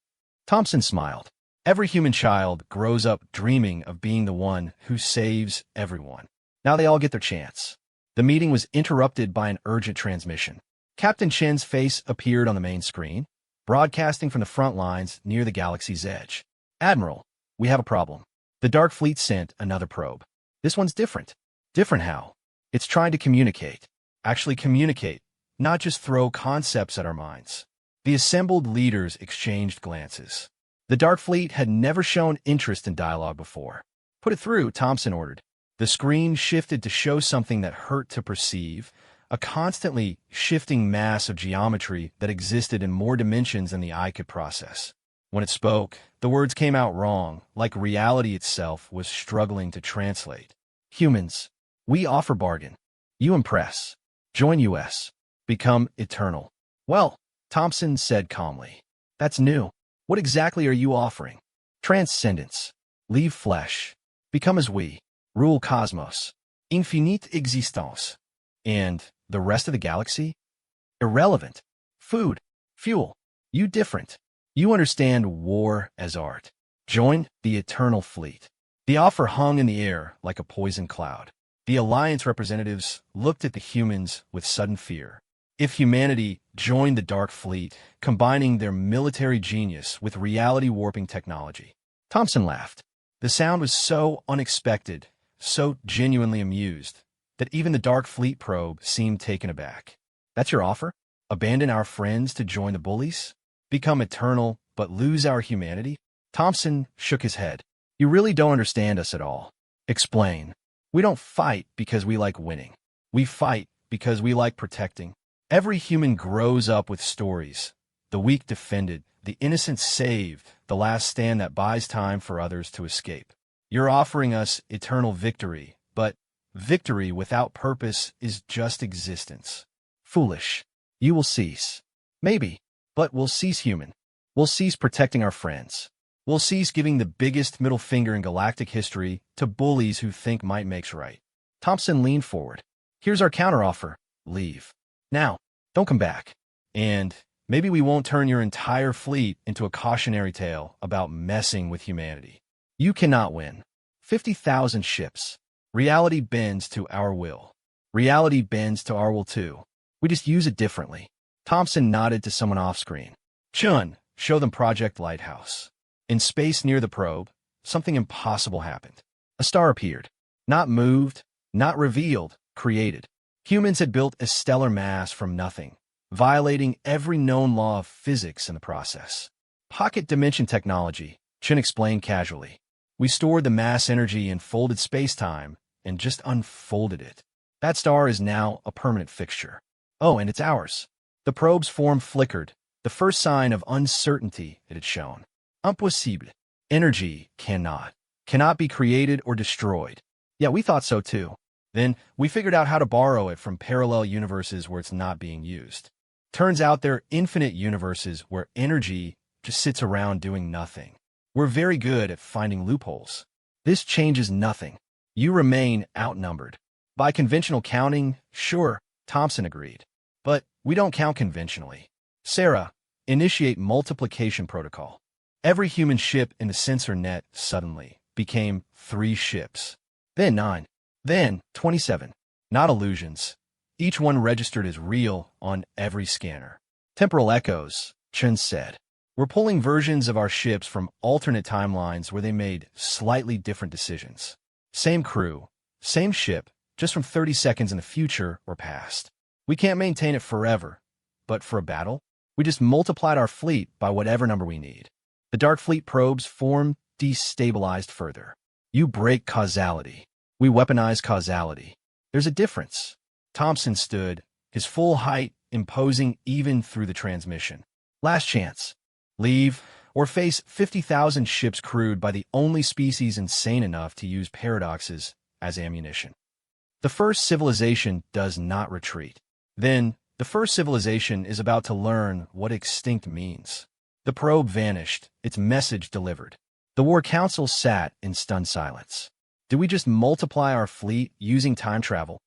Thompson smiled. Every human child grows up dreaming of being the one who saves everyone. Now they all get their chance. The meeting was interrupted by an urgent transmission. Captain Chen's face appeared on the main screen, broadcasting from the front lines near the galaxy's edge. "Admiral, we have a problem. The Dark Fleet sent another probe. This one's different." "Different how?" "It's trying to communicate. Actually communicate, not just throw concepts at our minds." The assembled leaders exchanged glances. The Dark Fleet had never shown interest in dialogue before. "Put it through," Thompson ordered. The screen shifted to show something that hurt to perceive, a constantly shifting mass of geometry that existed in more dimensions than the eye could process. When it spoke, the words came out wrong, like reality itself was struggling to translate. "Humans, we offer bargain. You impress. Join US. Become eternal." "Well," Thompson said calmly, "that's new. What exactly are you offering?" "Transcendence. Leave flesh. Become as we. Rule cosmos. Infinite existence." "And the rest of the galaxy?" "Irrelevant. Food. Fuel. You different. You understand war as art. Join the Eternal Fleet." The offer hung in the air like a poison cloud. The Alliance representatives looked at the humans with sudden fear. If humanity joined the Dark Fleet, combining their military genius with reality-warping technology. Thompson laughed. The sound was so unexpected, so genuinely amused, that even the Dark Fleet probe seemed taken aback. "That's your offer? Abandon our friends to join the bullies? Become eternal, but lose our humanity?" Thompson shook his head. "You really don't understand us at all." "Explain." "We don't fight because we like winning. We fight because we like protecting. Every human grows up with stories. The weak defended, the innocent saved, the last stand that buys time for others to escape. You're offering us eternal victory, but victory without purpose is just existence. Foolish. You will cease. Maybe, but we'll cease human. We'll cease protecting our friends. We'll cease giving the biggest middle finger in galactic history to bullies who think might makes right." Thompson leaned forward. "Here's our counteroffer. Leave. Now, don't come back. And maybe we won't turn your entire fleet into a cautionary tale about messing with humanity. You cannot win. 50,000 ships. Reality bends to our will. Reality bends to our will too. We just use it differently." Thompson nodded to someone off-screen. "Chun, show them Project Lighthouse." In space near the probe, something impossible happened. A star appeared. Not moved, not revealed, created. Humans had built a stellar mass from nothing, violating every known law of physics in the process. "Pocket dimension technology," Chen explained casually. "We stored the mass energy in folded space-time and just unfolded it. That star is now a permanent fixture. Oh, and it's ours." The probe's form flickered, the first sign of uncertainty it had shown. "Impossible. Energy cannot cannot be created or destroyed. Yeah, we thought so too. Then we figured out how to borrow it from parallel universes where it's not being used. Turns out there are infinite universes where energy just sits around doing nothing. We're very good at finding loopholes. This changes nothing. You remain outnumbered. By conventional counting, sure, Thompson agreed. But we don't count conventionally. Sarah, initiate multiplication protocol. Every human ship in the sensor net suddenly became 3 ships. Then 9. Then 27. Not illusions. Each one registered as real on every scanner. Temporal echoes, Chen said. We're pulling versions of our ships from alternate timelines where they made slightly different decisions. Same crew, same ship, just from 30 seconds in the future or past. We can't maintain it forever, but for a battle, we just multiplied our fleet by whatever number we need. The Dark Fleet probes formed, destabilized further. You break causality. We weaponize causality. There's a difference. Thompson stood, his full height imposing even through the transmission. Last chance. Leave or face 50,000 ships crewed by the only species insane enough to use paradoxes as ammunition. The first civilization does not retreat. Then, the first civilization is about to learn what extinct means. The probe vanished, its message delivered. The War Council sat in stunned silence. Did we just multiply our fleet using time travel?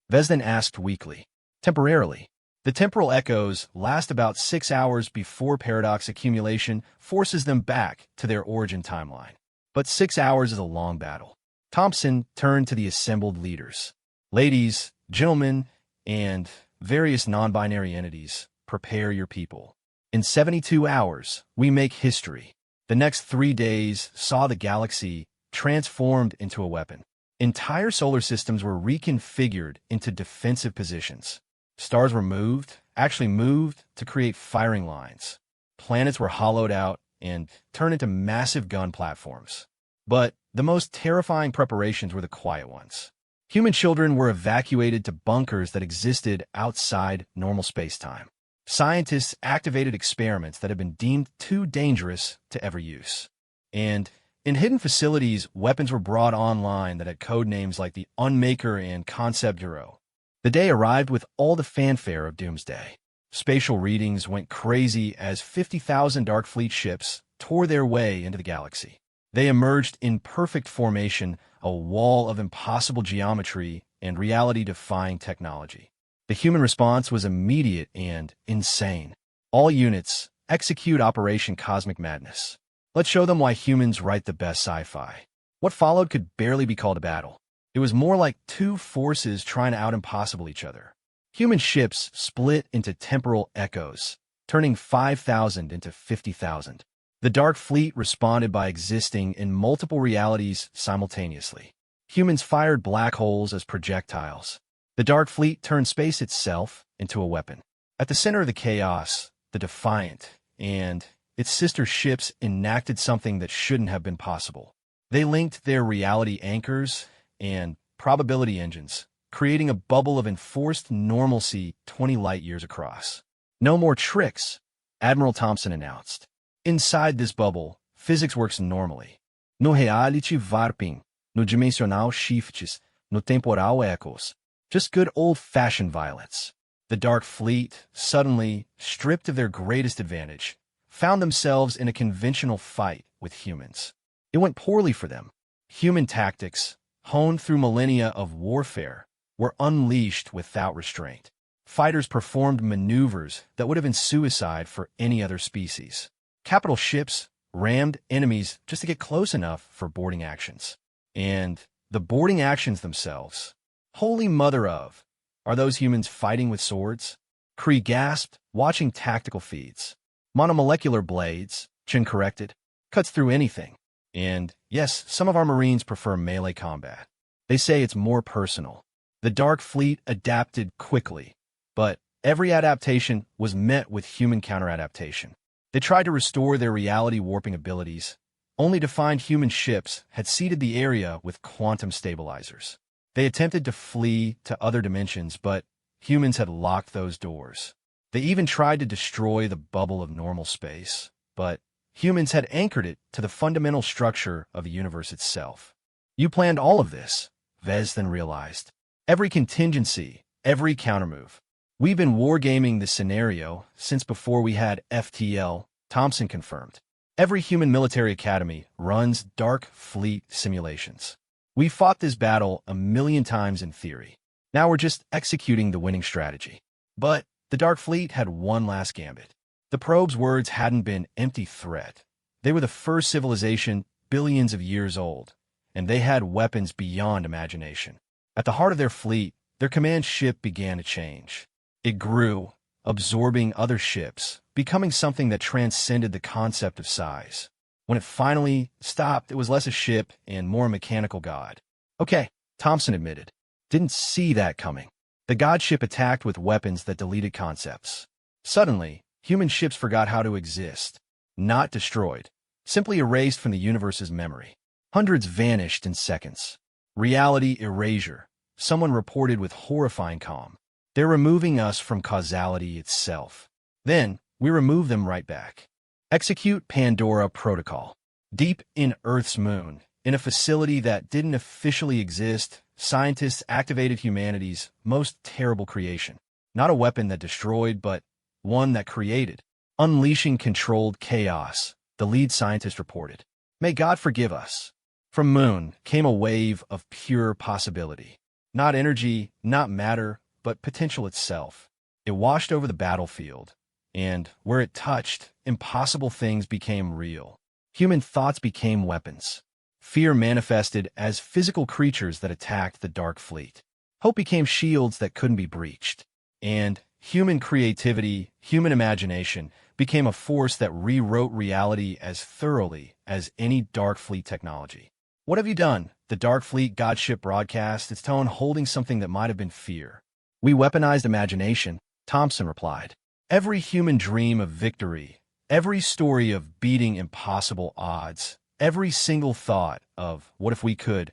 Vesden asked weakly. Temporarily. The temporal echoes last about 6 hours before paradox accumulation forces them back to their origin timeline. But 6 hours is a long battle. Thompson turned to the assembled leaders. Ladies, gentlemen, and various non-binary entities, prepare your people. In 72 hours, we make history. The next 3 days saw the galaxy transformed into a weapon. Entire solar systems were reconfigured into defensive positions. Stars were moved to create firing lines. Planets were hollowed out and turned into massive gun platforms. But the most terrifying preparations were the quiet ones. Human children were evacuated to bunkers that existed outside normal space-time. Scientists activated experiments that had been deemed too dangerous to ever use. And in hidden facilities, weapons were brought online that had code names like the Unmaker and Concept Bureau. The day arrived with all the fanfare of Doomsday. Spatial readings went crazy as 50,000 Dark Fleet ships tore their way into the galaxy. They emerged in perfect formation, a wall of impossible geometry and reality-defying technology. The human response was immediate and insane. All units, execute Operation Cosmic Madness. Let's show them why humans write the best sci-fi. What followed could barely be called a battle. It was more like 2 forces trying to out-impossible each other. Human ships split into temporal echoes, turning 5,000 into 50,000. The Dark Fleet responded by existing in multiple realities simultaneously. Humans fired black holes as projectiles. The Dark Fleet turned space itself into a weapon. At the center of the chaos, the Defiant and its sister ships enacted something that shouldn't have been possible. They linked their reality anchors and probability engines, creating a bubble of enforced normalcy 20 light-years across. No more tricks, Admiral Thompson announced. Inside this bubble, physics works normally. No reality warping, no dimensional shifts, no temporal echoes. Just good old-fashioned violence. The Dark Fleet, suddenly stripped of their greatest advantage, found themselves in a conventional fight with humans. It went poorly for them. Human tactics, honed through millennia of warfare, were unleashed without restraint. Fighters performed maneuvers that would have been suicide for any other species. Capital ships rammed enemies just to get close enough for boarding actions. And the boarding actions themselves, holy mother of, are those humans fighting with swords? Kree gasped, watching tactical feeds. Monomolecular blades, Chen corrected, cuts through anything. And yes, some of our Marines prefer melee combat. They say it's more personal. The Dark Fleet adapted quickly, but every adaptation was met with human counter-adaptation. They tried to restore their reality warping abilities, only to find human ships had seeded the area with quantum stabilizers. They attempted to flee to other dimensions, but humans had locked those doors. They even tried to destroy the bubble of normal space, but humans had anchored it to the fundamental structure of the universe itself. You planned all of this, Vez then realized. Every contingency, every countermove. We've been wargaming this scenario since before we had FTL, Thompson confirmed. Every human military academy runs Dark Fleet simulations. We fought this battle 1,000,000 times in theory. Now we're just executing the winning strategy. But the Dark Fleet had one last gambit. The probe's words hadn't been empty threat. They were the first civilization billions of years old, and they had weapons beyond imagination. At the heart of their fleet, their command ship began to change. It grew, absorbing other ships, becoming something that transcended the concept of size. When it finally stopped, it was less a ship and more a mechanical god. Okay, Thompson admitted. Didn't see that coming. The god ship attacked with weapons that deleted concepts. Suddenly, human ships forgot how to exist. Not destroyed, simply erased from the universe's memory. Hundreds vanished in seconds. Reality erasure, someone reported with horrifying calm. They're removing us from causality itself. Then, we remove them right back. Execute Pandora Protocol. Deep in Earth's moon, in a facility that didn't officially exist, scientists activated humanity's most terrible creation. Not a weapon that destroyed, but one that created. Unleashing controlled chaos, the lead scientist reported. May God forgive us. From Moon came a wave of pure possibility. Not energy, not matter, but potential itself. It washed over the battlefield, and where it touched, impossible things became real. Human thoughts became weapons. Fear manifested as physical creatures that attacked the Dark Fleet. Hope became shields that couldn't be breached. And human creativity, human imagination, became a force that rewrote reality as thoroughly as any Dark Fleet technology. What have you done? The Dark Fleet Godship broadcast, its tone holding something that might have been fear. We weaponized imagination, Thompson replied. Every human dream of victory, every story of beating impossible odds, every single thought of what if we could,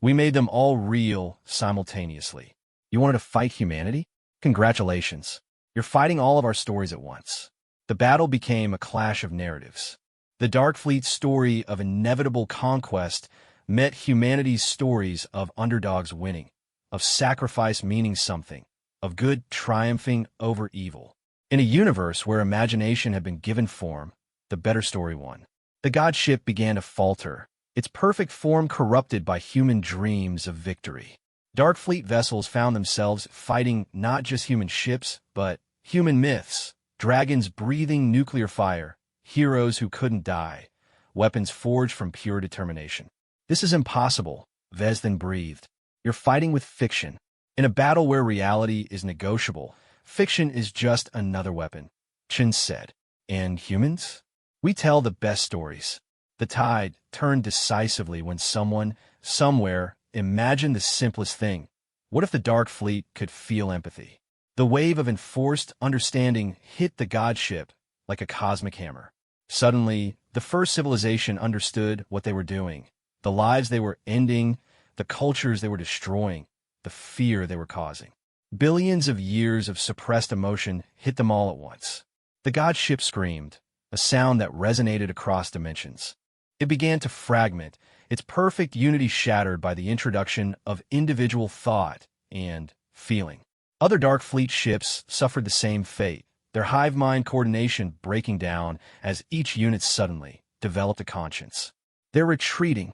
we made them all real simultaneously. You wanted to fight humanity? Congratulations. You're fighting all of our stories at once. The battle became a clash of narratives. The Dark Fleet's story of inevitable conquest met humanity's stories of underdogs winning, of sacrifice meaning something, of good triumphing over evil. In a universe where imagination had been given form, the better story won. The godship began to falter, its perfect form corrupted by human dreams of victory. Dark Fleet vessels found themselves fighting not just human ships, but human myths, dragons breathing nuclear fire, heroes who couldn't die, weapons forged from pure determination. This is impossible, Vez then breathed. You're fighting with fiction. In a battle where reality is negotiable, fiction is just another weapon, Chin said. And humans? We tell the best stories. The tide turned decisively when someone, somewhere, imagined the simplest thing. What if the Dark Fleet could feel empathy? The wave of enforced understanding hit the godship like a cosmic hammer. Suddenly, the first civilization understood what they were doing, the lives they were ending, the cultures they were destroying, the fear they were causing. Billions of years of suppressed emotion hit them all at once. The godship screamed, a sound that resonated across dimensions. It began to fragment, its perfect unity shattered by the introduction of individual thought and feeling. Other Dark Fleet ships suffered the same fate, their hive mind coordination breaking down as each unit suddenly developed a conscience. They're retreating,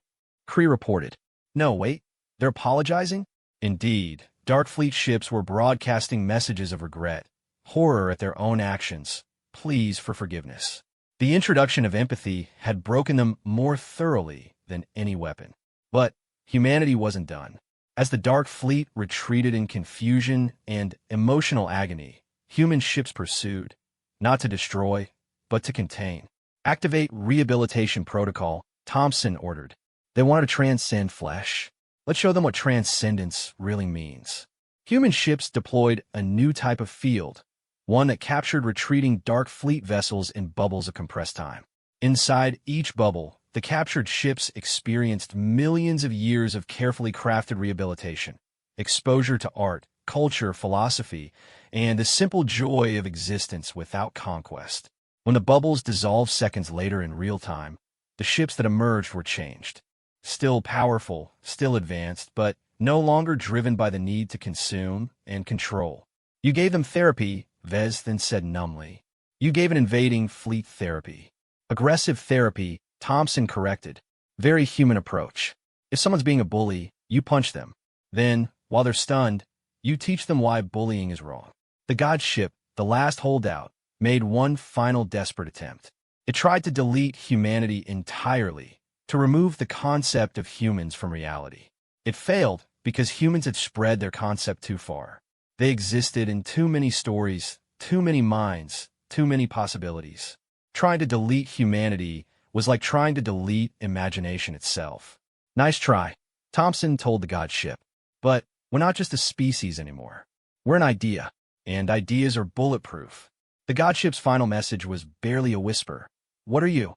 Kree reported. No, wait, they're apologizing? Indeed, Dark Fleet ships were broadcasting messages of regret, horror at their own actions, pleas for forgiveness. The introduction of empathy had broken them more thoroughly than any weapon. But humanity wasn't done. As the Dark Fleet retreated in confusion and emotional agony, human ships pursued, not to destroy, but to contain. Activate Rehabilitation Protocol, Thompson ordered. They wanted to transcend flesh. Let's show them what transcendence really means. Human ships deployed a new type of field, one that captured retreating Dark Fleet vessels in bubbles of compressed time. Inside each bubble, the captured ships experienced millions of years of carefully crafted rehabilitation, exposure to art, culture, philosophy, and the simple joy of existence without conquest. When the bubbles dissolved seconds later in real time, the ships that emerged were changed. Still powerful, still advanced, but no longer driven by the need to consume and control. You gave them therapy, Vez then said numbly. You gave an invading fleet therapy. Aggressive therapy, Thompson corrected. Very human approach. If someone's being a bully, you punch them. Then, while they're stunned, you teach them why bullying is wrong. The God ship, the last holdout, made one final desperate attempt. It tried to delete humanity entirely, to remove the concept of humans from reality. It failed because humans had spread their concept too far. They existed in too many stories, too many minds, too many possibilities. Trying to delete humanity was like trying to delete imagination itself. Nice try, Thompson told the God ship. But we're not just a species anymore. We're an idea, and ideas are bulletproof. The God ship's final message was barely a whisper. What are you?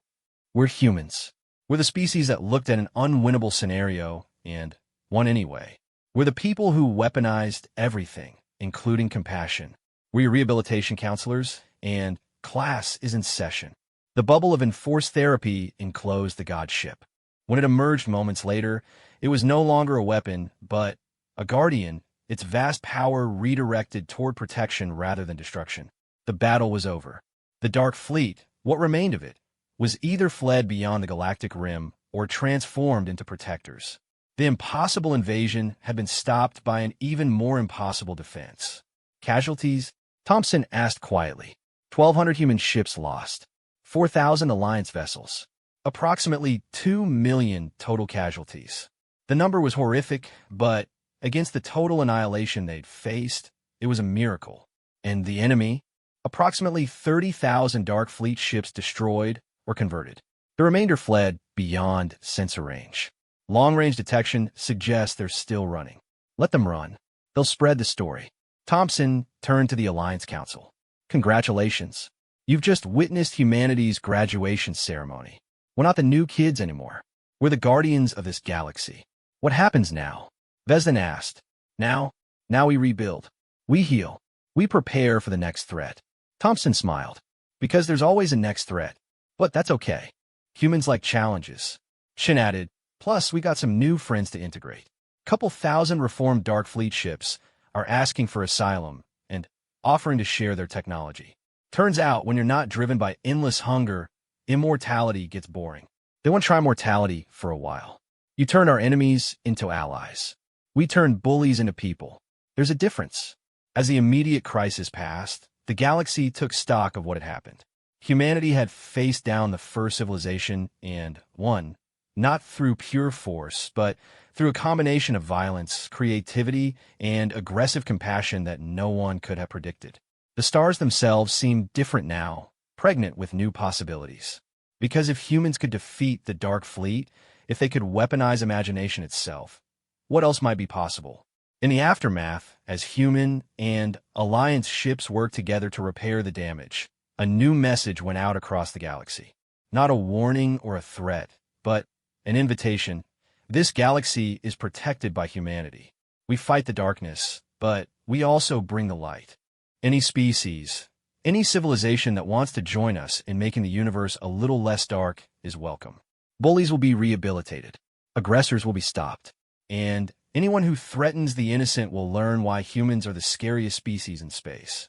We're humans. We're the species that looked at an unwinnable scenario and won anyway. We're the people who weaponized everything, including compassion. We're your rehabilitation counselors, and class is in session. The bubble of enforced therapy enclosed the God ship. When it emerged moments later, it was no longer a weapon, but a guardian, its vast power redirected toward protection rather than destruction. The battle was over. The Dark Fleet, what remained of it, was either fled beyond the galactic rim or transformed into protectors. The impossible invasion had been stopped by an even more impossible defense. Casualties? Thompson asked quietly. 1,200 human ships lost. 4,000 Alliance vessels. Approximately 2 million total casualties. The number was horrific, but against the total annihilation they'd faced, it was a miracle. And the enemy? Approximately 30,000 Dark Fleet ships destroyed or converted. The remainder fled beyond sensor range. Long-range detection suggests they're still running. Let them run. They'll spread the story. Thompson turned to the Alliance Council. Congratulations. You've just witnessed humanity's graduation ceremony. We're not the new kids anymore. We're the guardians of this galaxy. What happens now? Vezden asked. Now we rebuild. We heal. We prepare for the next threat. Thompson smiled. Because there's always a next threat. But that's okay. Humans like challenges. Shin added, plus we got some new friends to integrate. Couple thousand reformed Dark Fleet ships are asking for asylum and offering to share their technology. Turns out, when you're not driven by endless hunger, immortality gets boring. They won't try mortality for a while. You turn our enemies into allies. We turn bullies into people. There's a difference. As the immediate crisis passed, the galaxy took stock of what had happened. Humanity had faced down the first civilization and won, not through pure force, but through a combination of violence, creativity, and aggressive compassion that no one could have predicted. The stars themselves seemed different now, pregnant with new possibilities. Because if humans could defeat the Dark Fleet, if they could weaponize imagination itself, what else might be possible? In the aftermath, as human and Alliance ships worked together to repair the damage, a new message went out across the galaxy. Not a warning or a threat, but an invitation. This galaxy is protected by humanity. We fight the darkness, but we also bring the light. Any species, any civilization that wants to join us in making the universe a little less dark is welcome. Bullies will be rehabilitated. Aggressors will be stopped. And anyone who threatens the innocent will learn why humans are the scariest species in space.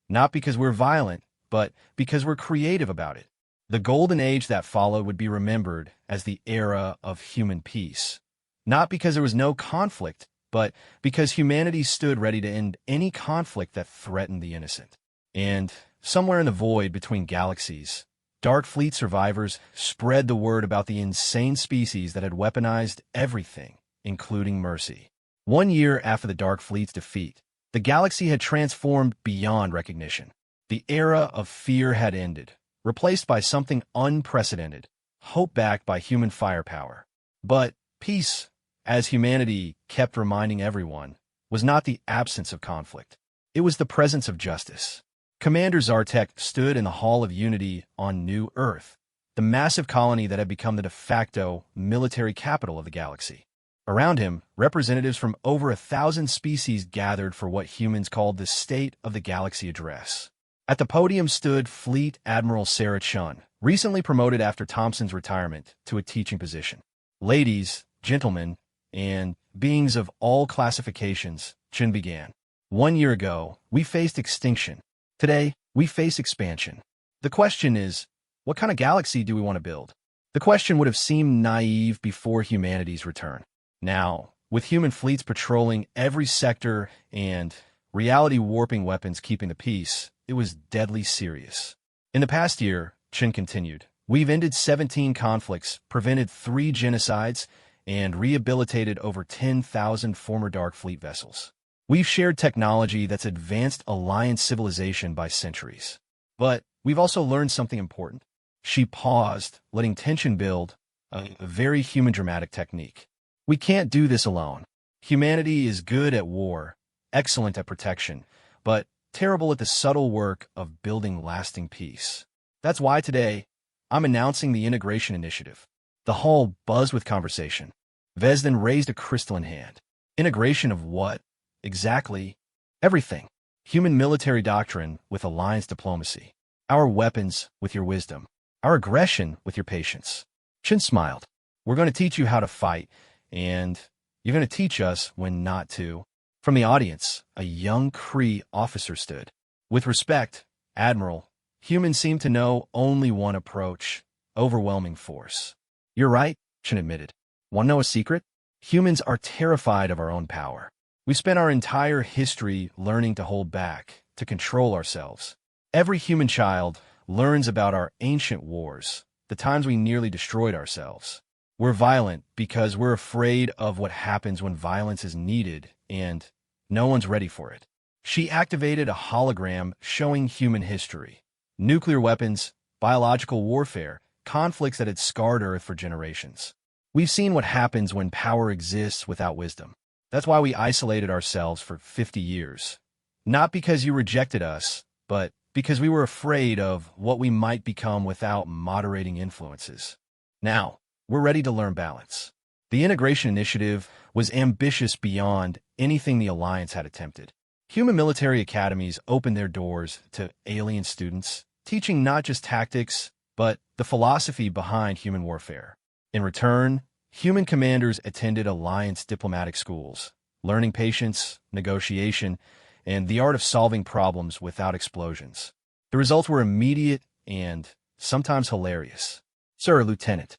Not because we're violent, but because we're creative about it. The golden age that followed would be remembered as the era of human peace. Not because there was no conflict, but because humanity stood ready to end any conflict that threatened the innocent. And somewhere in the void between galaxies, Dark Fleet survivors spread the word about the insane species that had weaponized everything, including mercy. 1 year after the Dark Fleet's defeat, the galaxy had transformed beyond recognition. The era of fear had ended, replaced by something unprecedented, hope backed by human firepower. But peace, as humanity kept reminding everyone, was not the absence of conflict. It was the presence of justice. Commander Zartek stood in the Hall of Unity on New Earth, the massive colony that had become the de facto military capital of the galaxy. Around him, representatives from over 1,000 species gathered for what humans called the State of the Galaxy Address. At the podium stood Fleet Admiral Sarah Chun, recently promoted after Thompson's retirement to a teaching position. Ladies, gentlemen, and beings of all classifications, Chun began. 1 year ago, we faced extinction. Today, we face expansion. The question is, what kind of galaxy do we want to build? The question would have seemed naive before humanity's return. Now, with human fleets patrolling every sector and reality-warping weapons keeping the peace, it was deadly serious. In the past year, Chin continued, we've ended 17 conflicts, prevented 3 genocides, and rehabilitated over 10,000 former Dark Fleet vessels. We've shared technology that's advanced Alliance civilization by centuries. But we've also learned something important. She paused, letting tension build, a very human dramatic technique. We can't do this alone. Humanity is good at war, excellent at protection, but terrible at the subtle work of building lasting peace. That's why today, I'm announcing the Integration Initiative. The hall buzzed with conversation. Vez then raised a crystalline hand. Integration of what? Exactly. Everything. Human military doctrine with alliance diplomacy. Our weapons with your wisdom. Our aggression with your patience. Chin smiled. We're going to teach you how to fight, and you're going to teach us when not to. From the audience, a young Kree officer stood. With respect, Admiral, humans seem to know only one approach, overwhelming force. You're right, Chin admitted. Want to know a secret? Humans are terrified of our own power. We spent our entire history learning to hold back, to control ourselves. Every human child learns about our ancient wars, the times we nearly destroyed ourselves. We're violent because we're afraid of what happens when violence is needed, and no one's ready for it. She activated a hologram showing human history. Nuclear weapons, biological warfare, conflicts that had scarred Earth for generations. We've seen what happens when power exists without wisdom. That's why we isolated ourselves for 50 years. Not because you rejected us, but because we were afraid of what we might become without moderating influences. Now, we're ready to learn balance. The Integration Initiative was ambitious beyond anything the Alliance had attempted. Human military academies opened their doors to alien students, teaching not just tactics, but the philosophy behind human warfare. In return, human commanders attended Alliance diplomatic schools, learning patience, negotiation, and the art of solving problems without explosions. The results were immediate and sometimes hilarious. Sir, Lieutenant,